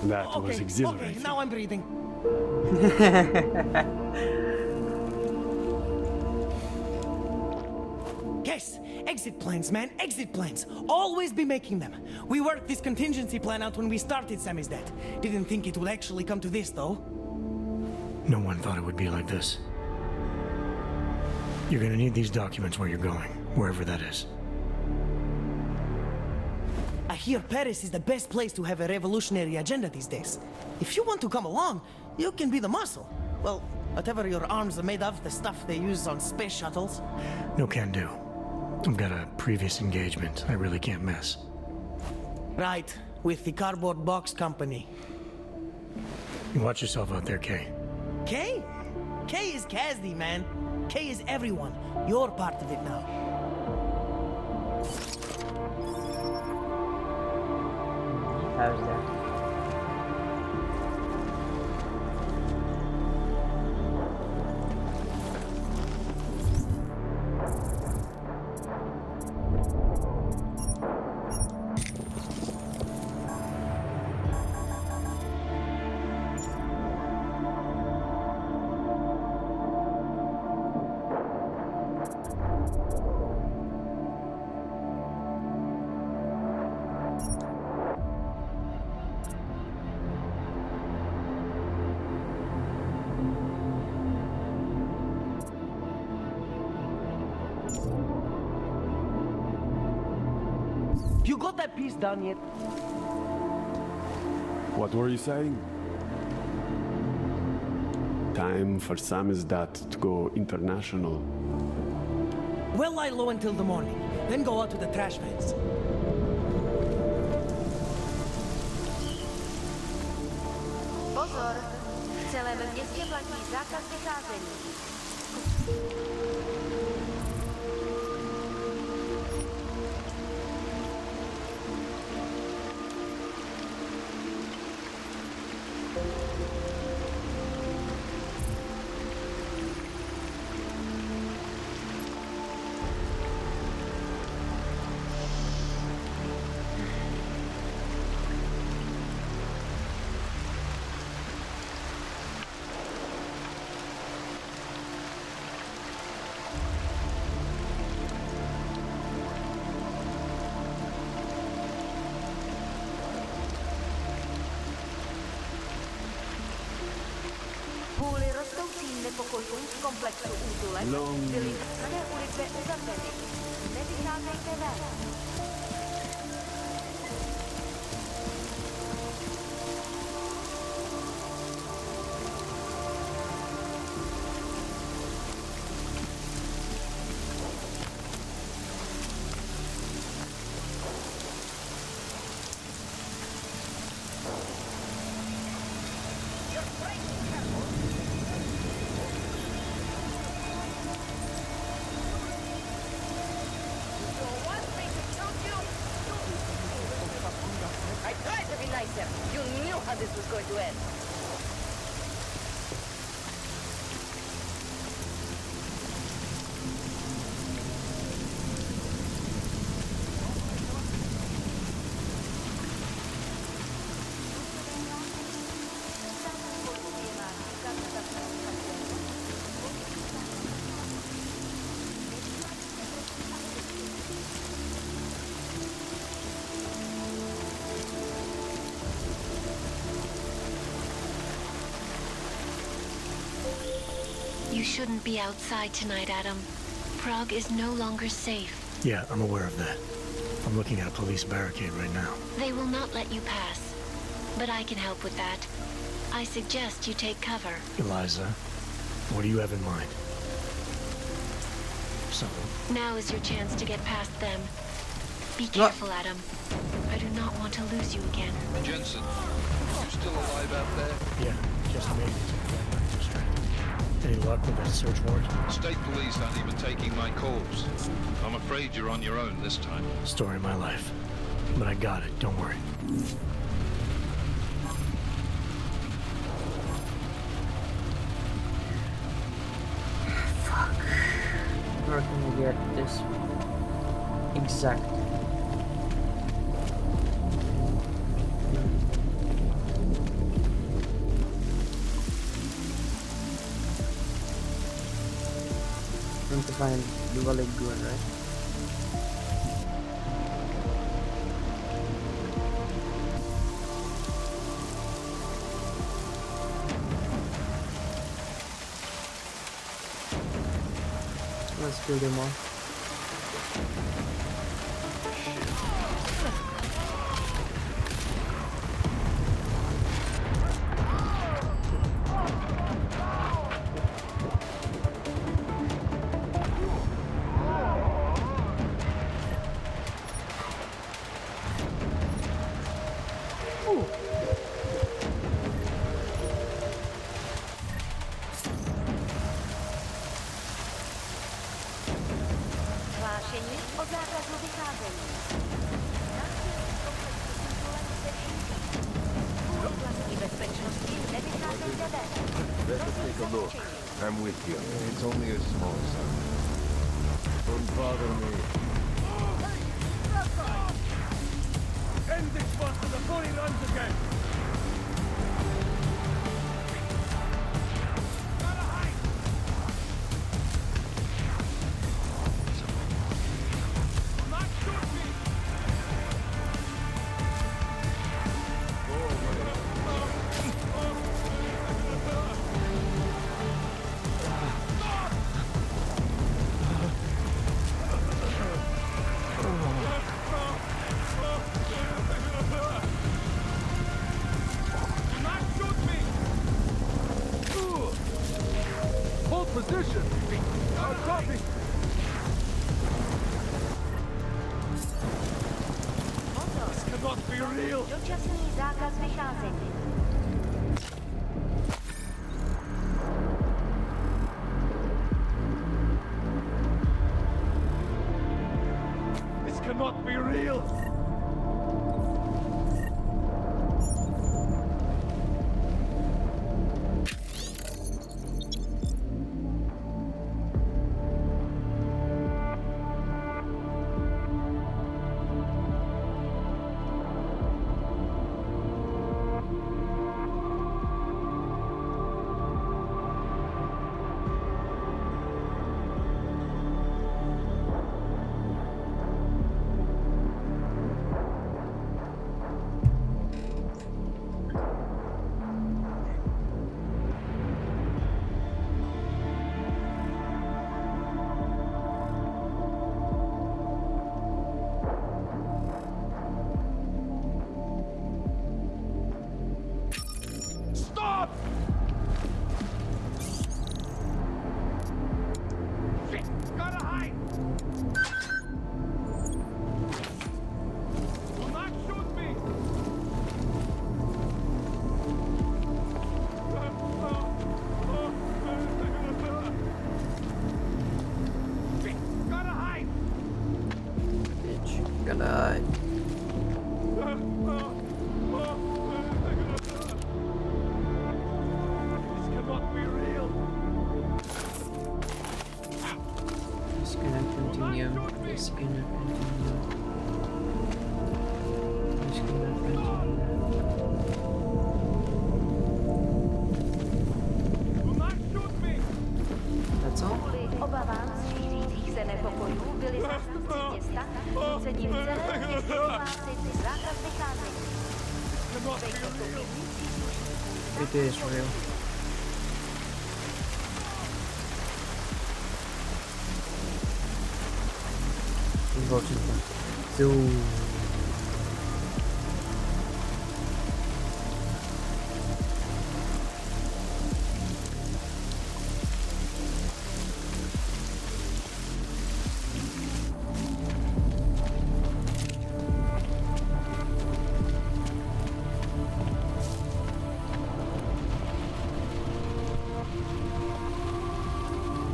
That was Okay, exhilarating. now I'm breathing. Yes, exit plans, man, exit plans. Always be making them. We worked this contingency plan out when we started Samizdat. Didn't think it would actually come to this, though. No one thought it would be like this. You're gonna need these documents where you're going, wherever that is. I hear Paris is the best place to have a revolutionary agenda these days. If you want to come along, you can be the muscle. Well, whatever your arms are made of, the stuff they use on space shuttles. No can do. I've got a previous engagement I really can't miss. Right, with the cardboard box company. You watch yourself out there, Kay. Kay? Kay is Kazdi, man. Kay is everyone. You're part of it now. How's that? You got that piece done yet? What were you saying? Time for Samizdat to go international. We'll lie low until the morning, then go out to the trash vans. Pozor! V celém městě platí zákaz vycházení. Kvůli rostoucím nepokojům v komplexu útulek byly všechny ulice uzavřeny. Nevycházejte ven. I tried to be nicer. You knew how this was going to end. You shouldn't be outside tonight, Adam. Prague is no longer safe. Yeah, I'm aware of that. I'm looking at a police barricade right now. They will not let you pass. But I can help with that. I suggest you take cover. Eliza, what do you have in mind? Something. Now is your chance to get past them. Be careful, Adam. I do not want to lose you again. Jensen, you still alive out there? Yeah, just made it. Any luck with that search warrant? State police aren't even taking my calls. I'm afraid you're on your own this time. Story of my life. But I got it, don't worry. Fuck. Where can we get this exact need to find the lagoon, right? Let's kill them all. Hlášení o zákazu vycházení. V oblasti bezpečnosti nevycházejte ven. Better take a look. I'm with you. It's only a small sign. Don't bother me. End this bastard before he runs again! Position! Copy! This cannot be real! Dočasný zákaz vycházení. This cannot be real! Stop! Gotta hide! Do not shoot me! Gotta hide! Bitch, gonna hide. This cannot be real! It's gonna continue. It's gonna continue. It's gonna continue. Do not shoot me! That's all? Kvůli obavám z šířících se nepokojů byli zástupci města nuceni v celém městě vyhlásit zákaz vycházení. Dejte kopii příslušníků. It is real. Zoom.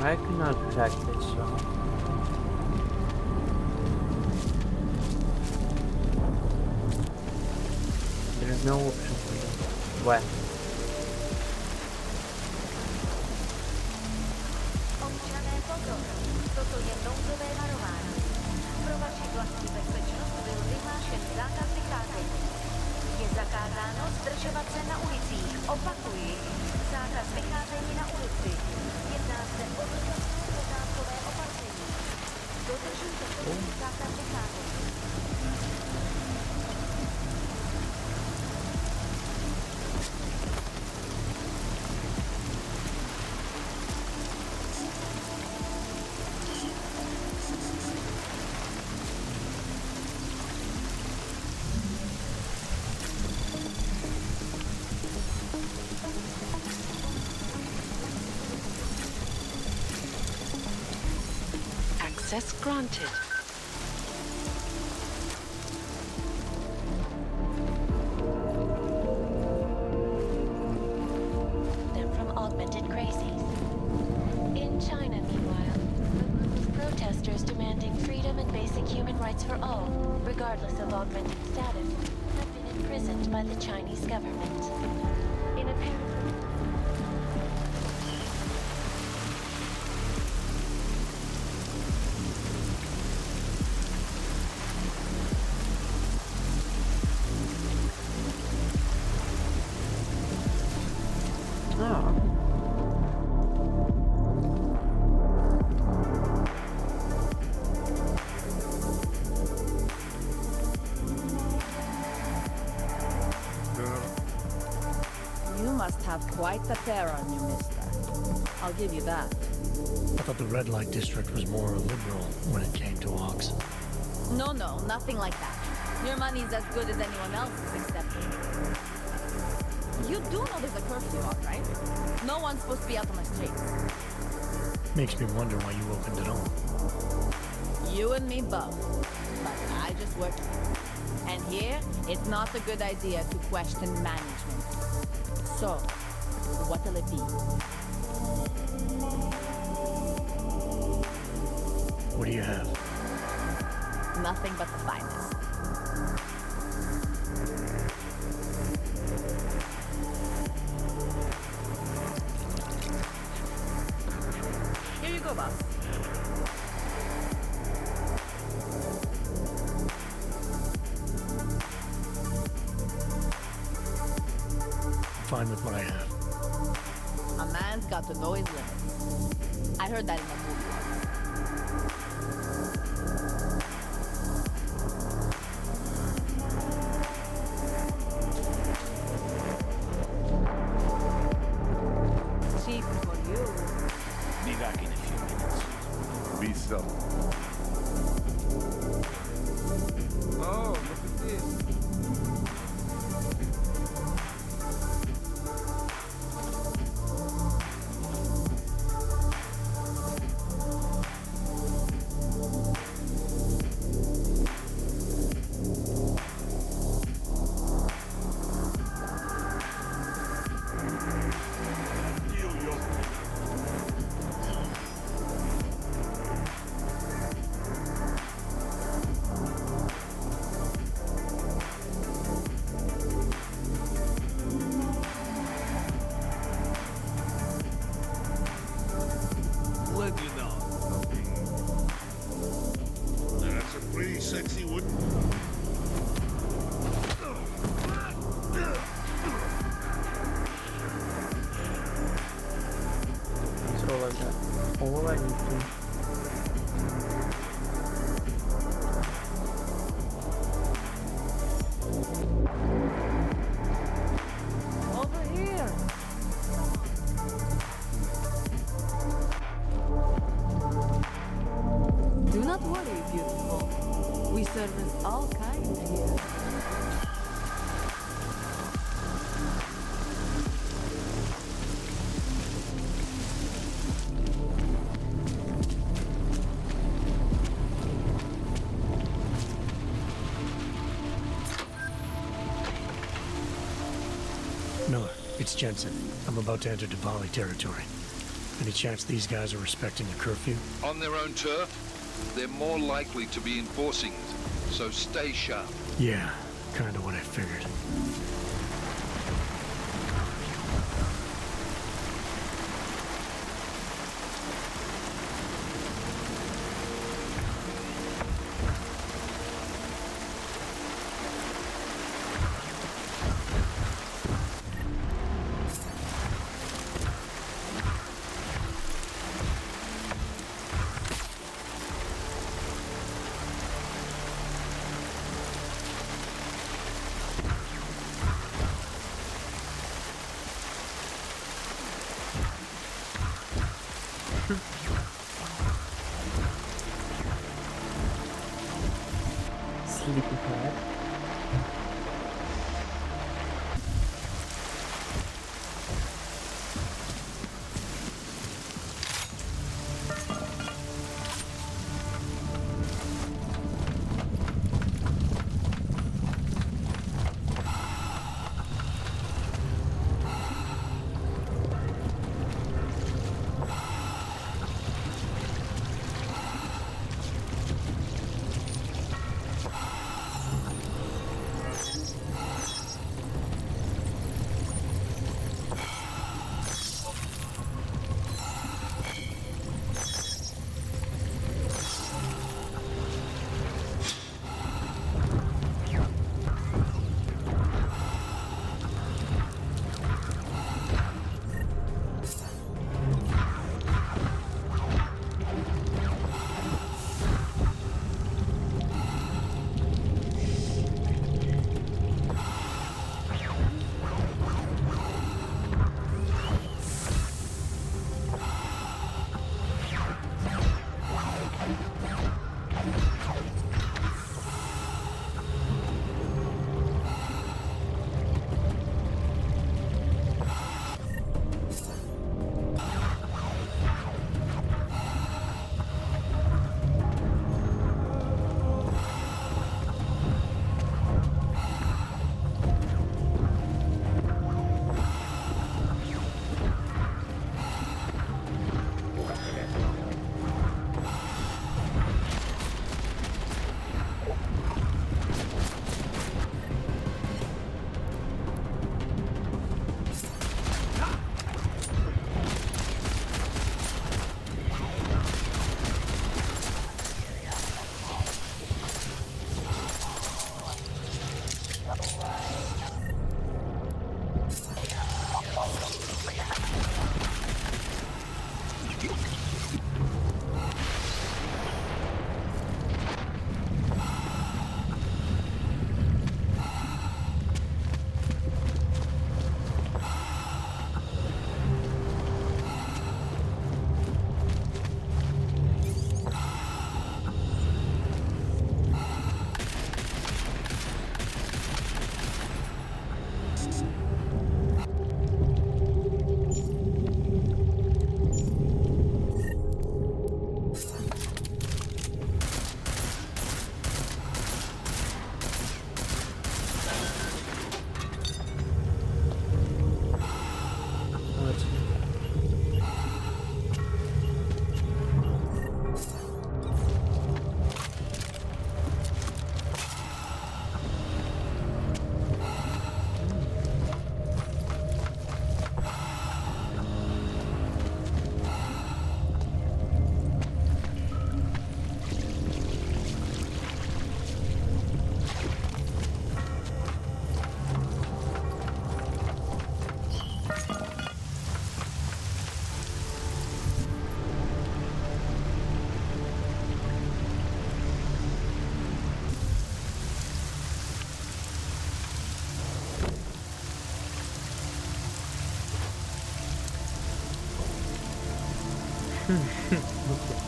I cannot track this song. There is no option for that. Why? Občané, pozor! Toto je nouzové varování. Pro vaši vlastní bezpečnost byl vyhlášen zákaz vycházení. Je zakázáno zdržovat se na ulicích. Opakuji, zákaz vycházení na ulici. Jedná se o dočasné pořádkové opatření. Access granted. Them from augmented crazies. In China, meanwhile, a group of protesters demanding freedom and basic human rights for all, regardless of augmented status, have been imprisoned by the Chinese government. In a You must have quite the pair on you, mister. I'll give you that. I thought the red light district was more liberal when it came to Ox. No, nothing like that. Your money's as good as anyone else's except... You do know there's a curfew on, right? No one's supposed to be out on the streets. Makes me wonder why you opened it all. You and me both. But I just work here. And here, it's not a good idea to question management. So, what'll it be? What do you have? Nothing but the finest. Here you go, boss. Fine with what I have. A man's got to know his limits. I heard that in a movie once. Cheap for you. Be back in a few minutes. Be so. Oh, look at this. Let you know. That's a pretty sexy wood. So like that. All I need to... Over here. Do not worry, beautiful. We service all kinds here. Miller, it's Jensen. I'm about to enter Diwali territory. Any chance these guys are respecting the curfew? On their own turf, they're more likely to be enforcing it, so stay sharp. Yeah, kinda what I figured. Sleepyhead. Okay.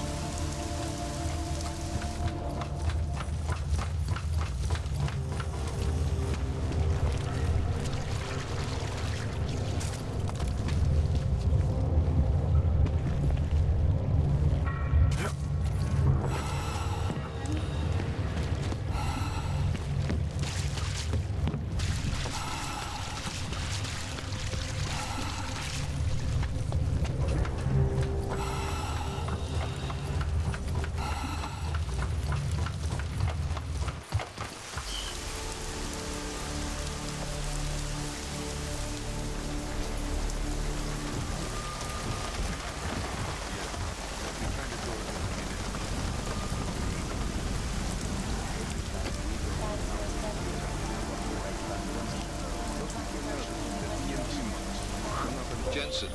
Jensen,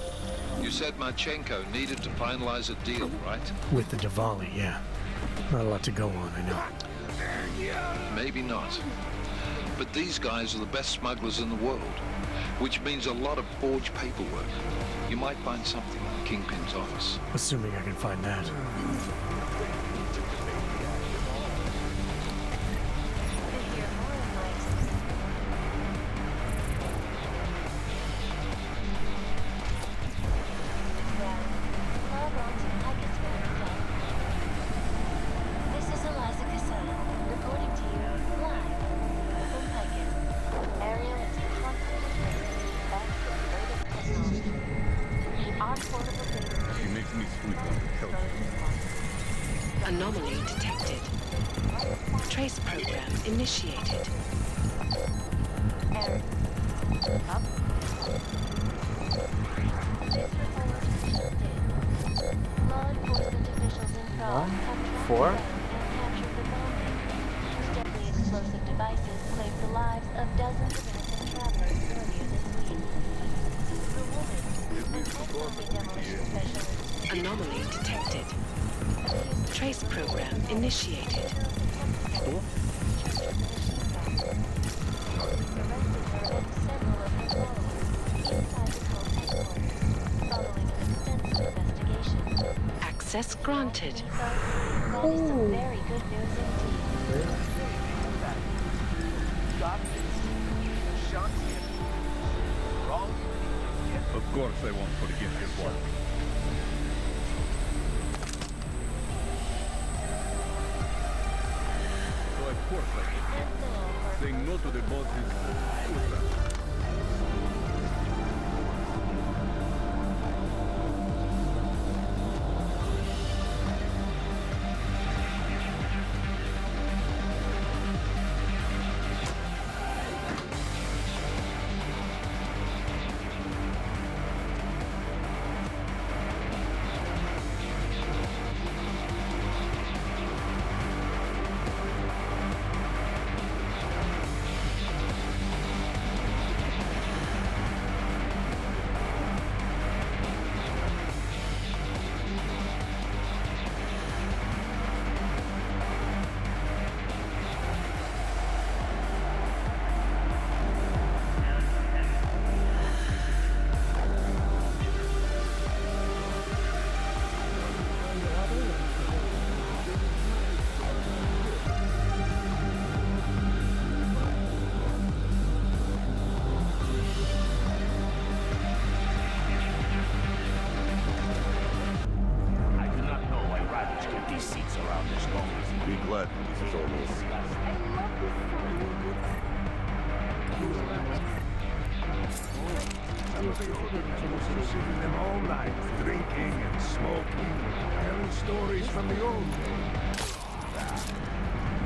you said Marchenko needed to finalize a deal, right? With the Diwali, yeah. Not a lot to go on, I know. Maybe not. But these guys are the best smugglers in the world, which means a lot of forged paperwork. You might find something in Kingpin's office. Assuming I can find that. Anomaly detected. Trace program initiated. Error. Up. Law enforcement officials in Prague have tracked Four? down and captured the bombing, whose deadly explosive devices claimed the lives of dozens of innocent travelers earlier this week. The woman, an ex-army demolition specialist, Anomaly detected. Trace program initiated. Что? Access granted. That is some very good news indeed. Of course they won't forgive his wife. So of course saying no to the boss is Sitting them all night, drinking and smoking, telling stories from the old days.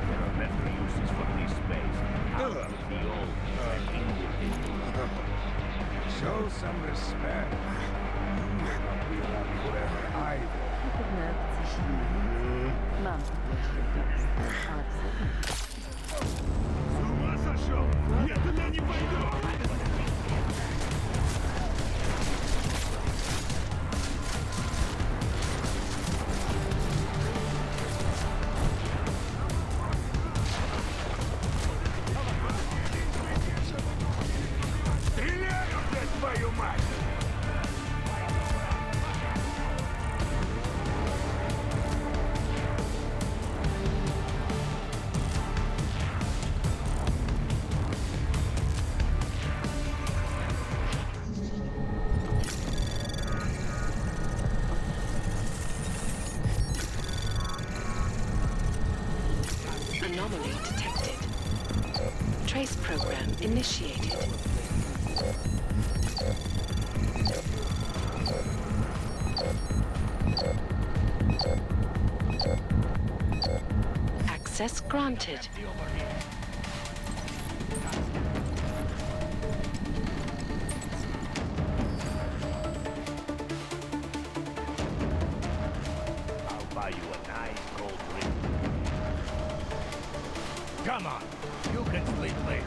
There are better uses for this space. Out with the old and in with the new. Show some respect. You will not be around forever either. С ума сошел? Я туда не пойду! Твою мать! Anomaly detected. Trace program initiated. Access granted. I'll buy you a nice cold drink. Come on, you can sleep later.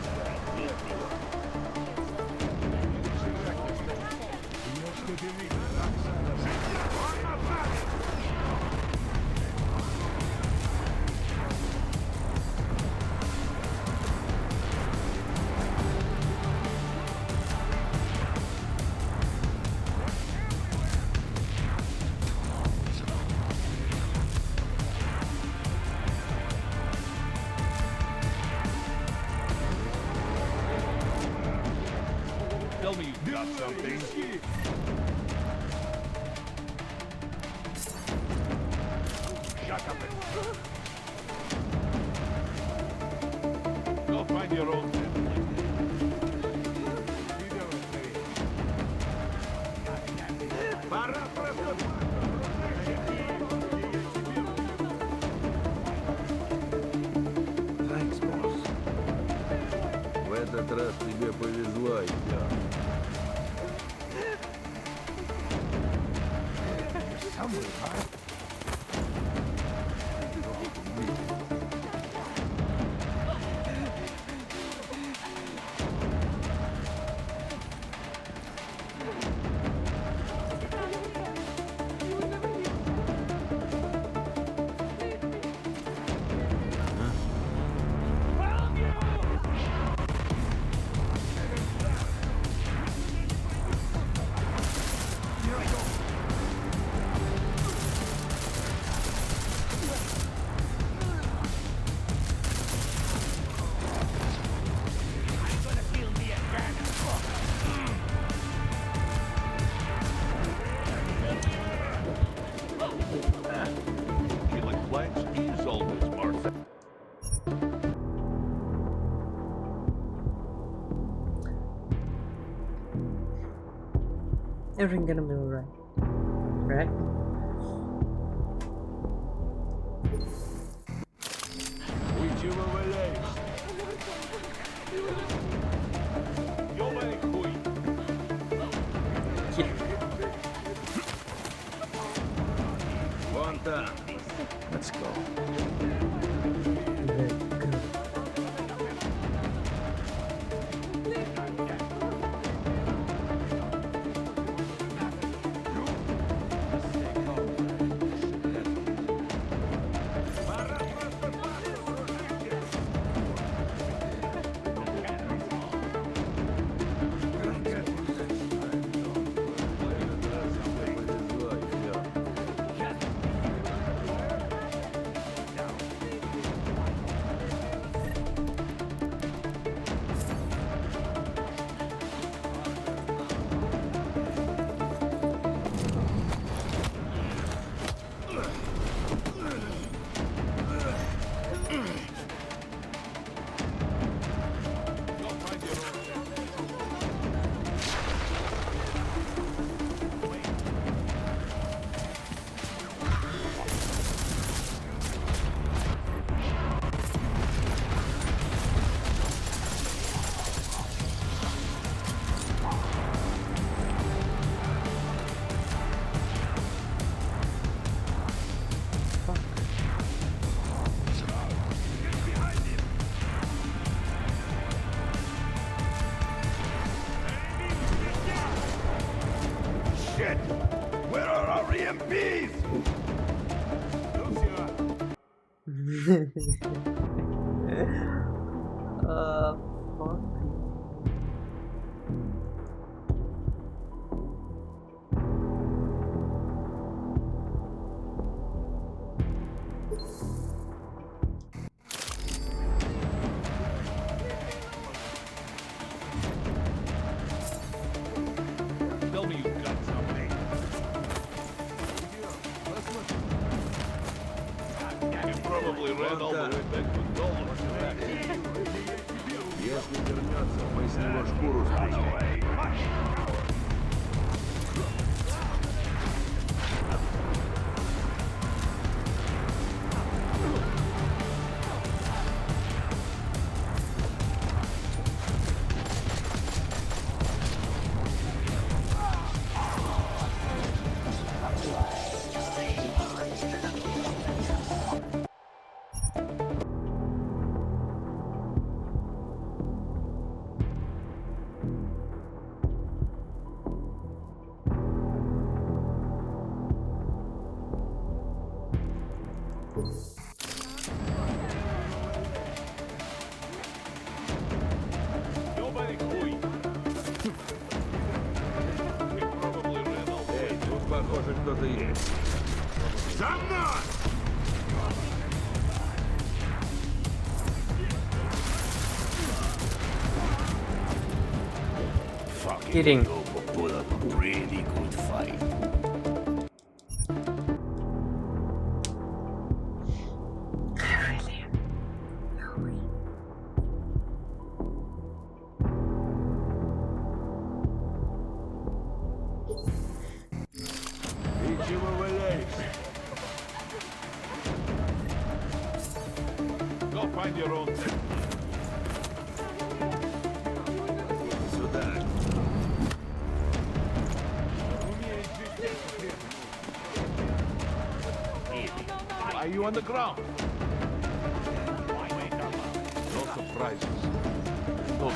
Tell me you got something. Shut up and... Go find your old man. раз тебе повезло, идёт. Killing plants is always more Everything gonna be alright, right? Вы чего валяешься? Ёбаный хуй! Вон там. Let's go. Shit! Where are our EMPs? Fuck. Tell me you got something. You probably ran all the way back to Golan. Если вернется, мы с него шкуру спустим. Ёбаный хуй! You probably ran all the way. Эй, тут похоже кто-то есть. За мной! Kidding. Put up a pretty good fight. Ты чего валяешься? Go find your own. you on the ground. No surprises. No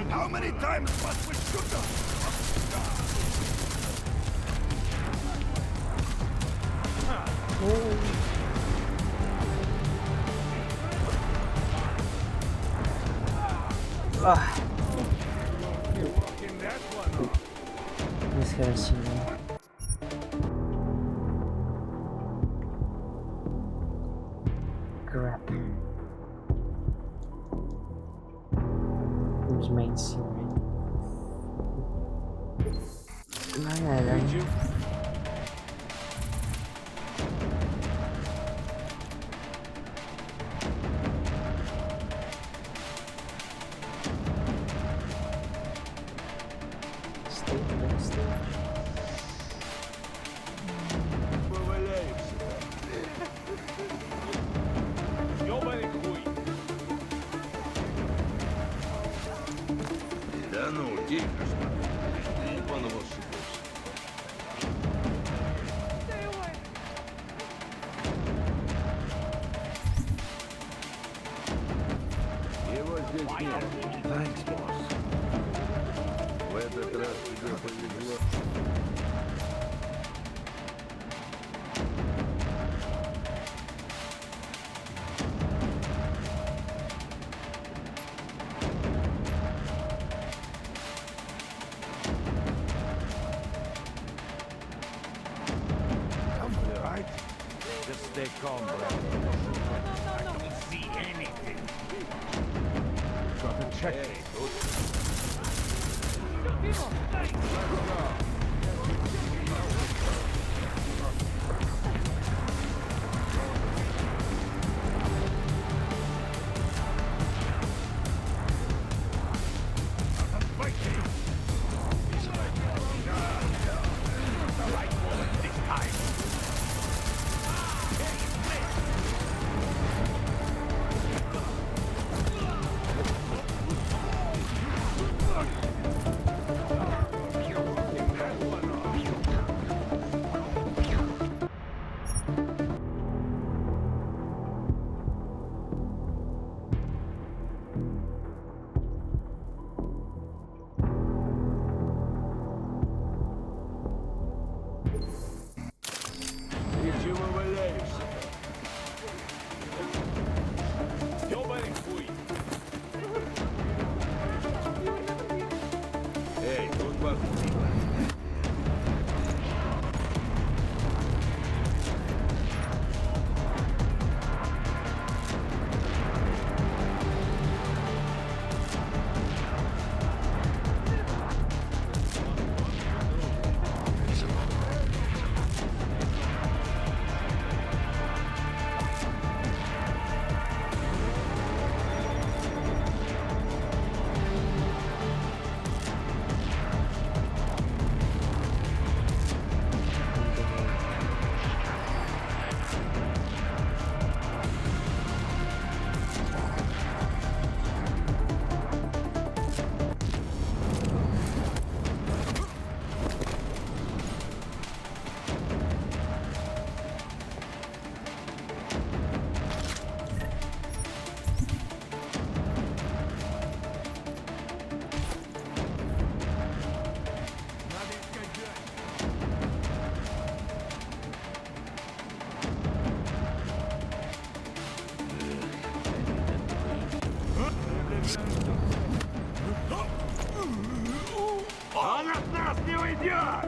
How many times must we shoot them? This guy's seen me. Crap. Who's main scene, right? Да ну, тихо, смотри. Вон его шипус. Его здесь нет. Thanks, boss. В этот раз тебе повезло. Just stay calm, bro. I don't see anything. Got to check it. Ты чего валяешься? Ёбаный хуй! Эй, тут похуй. Он от нас не уйдет!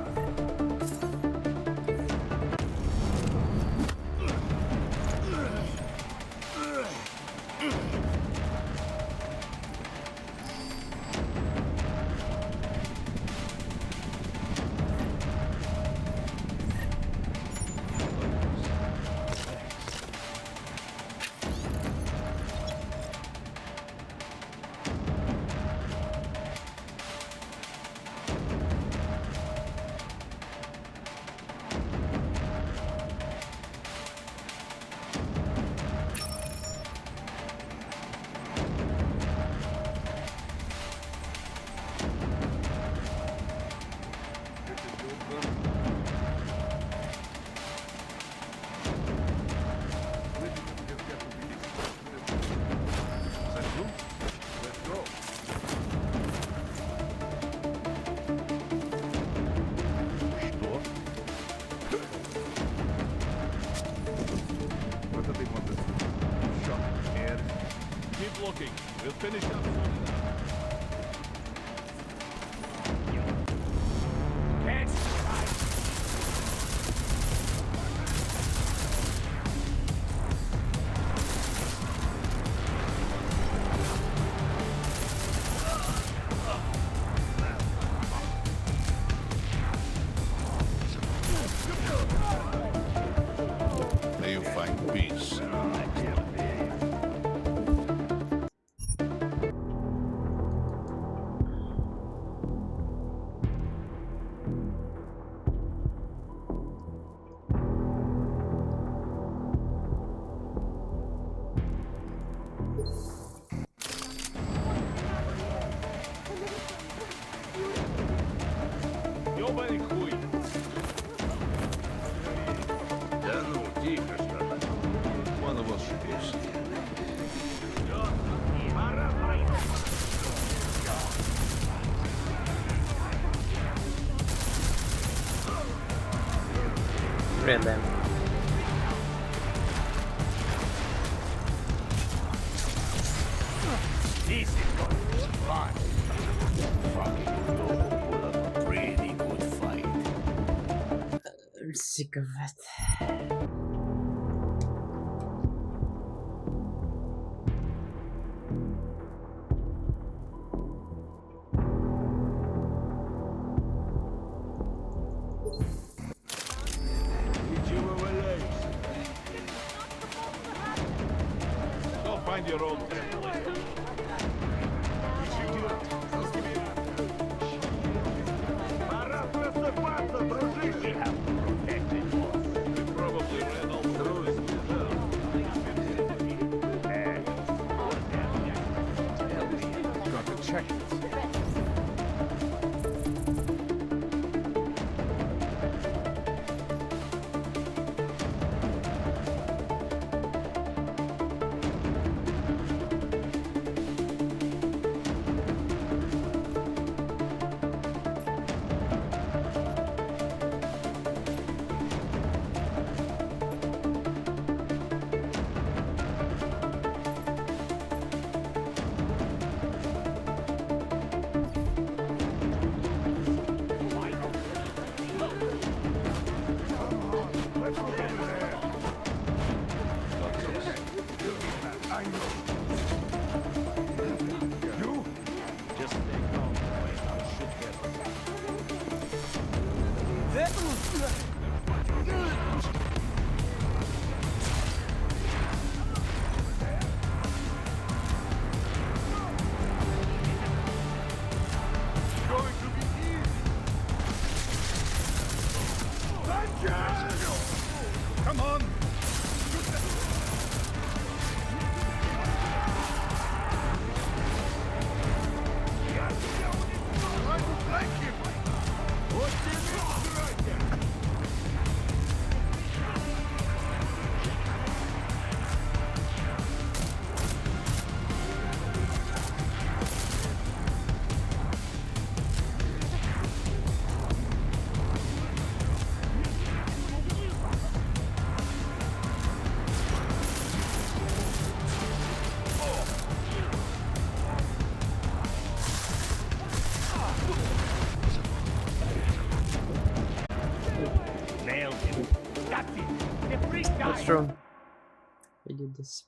Keep looking. We'll finish up soon enough. May you find peace. Ёбаный хуй! Да ну, тихо, что ли. Вон его ошибись. Really? This is going to be fun. Fucking what a pretty good fight. I'm sick of it. Go find your old Probably ran all through it. Got to check it. Come on! That's true. We did this.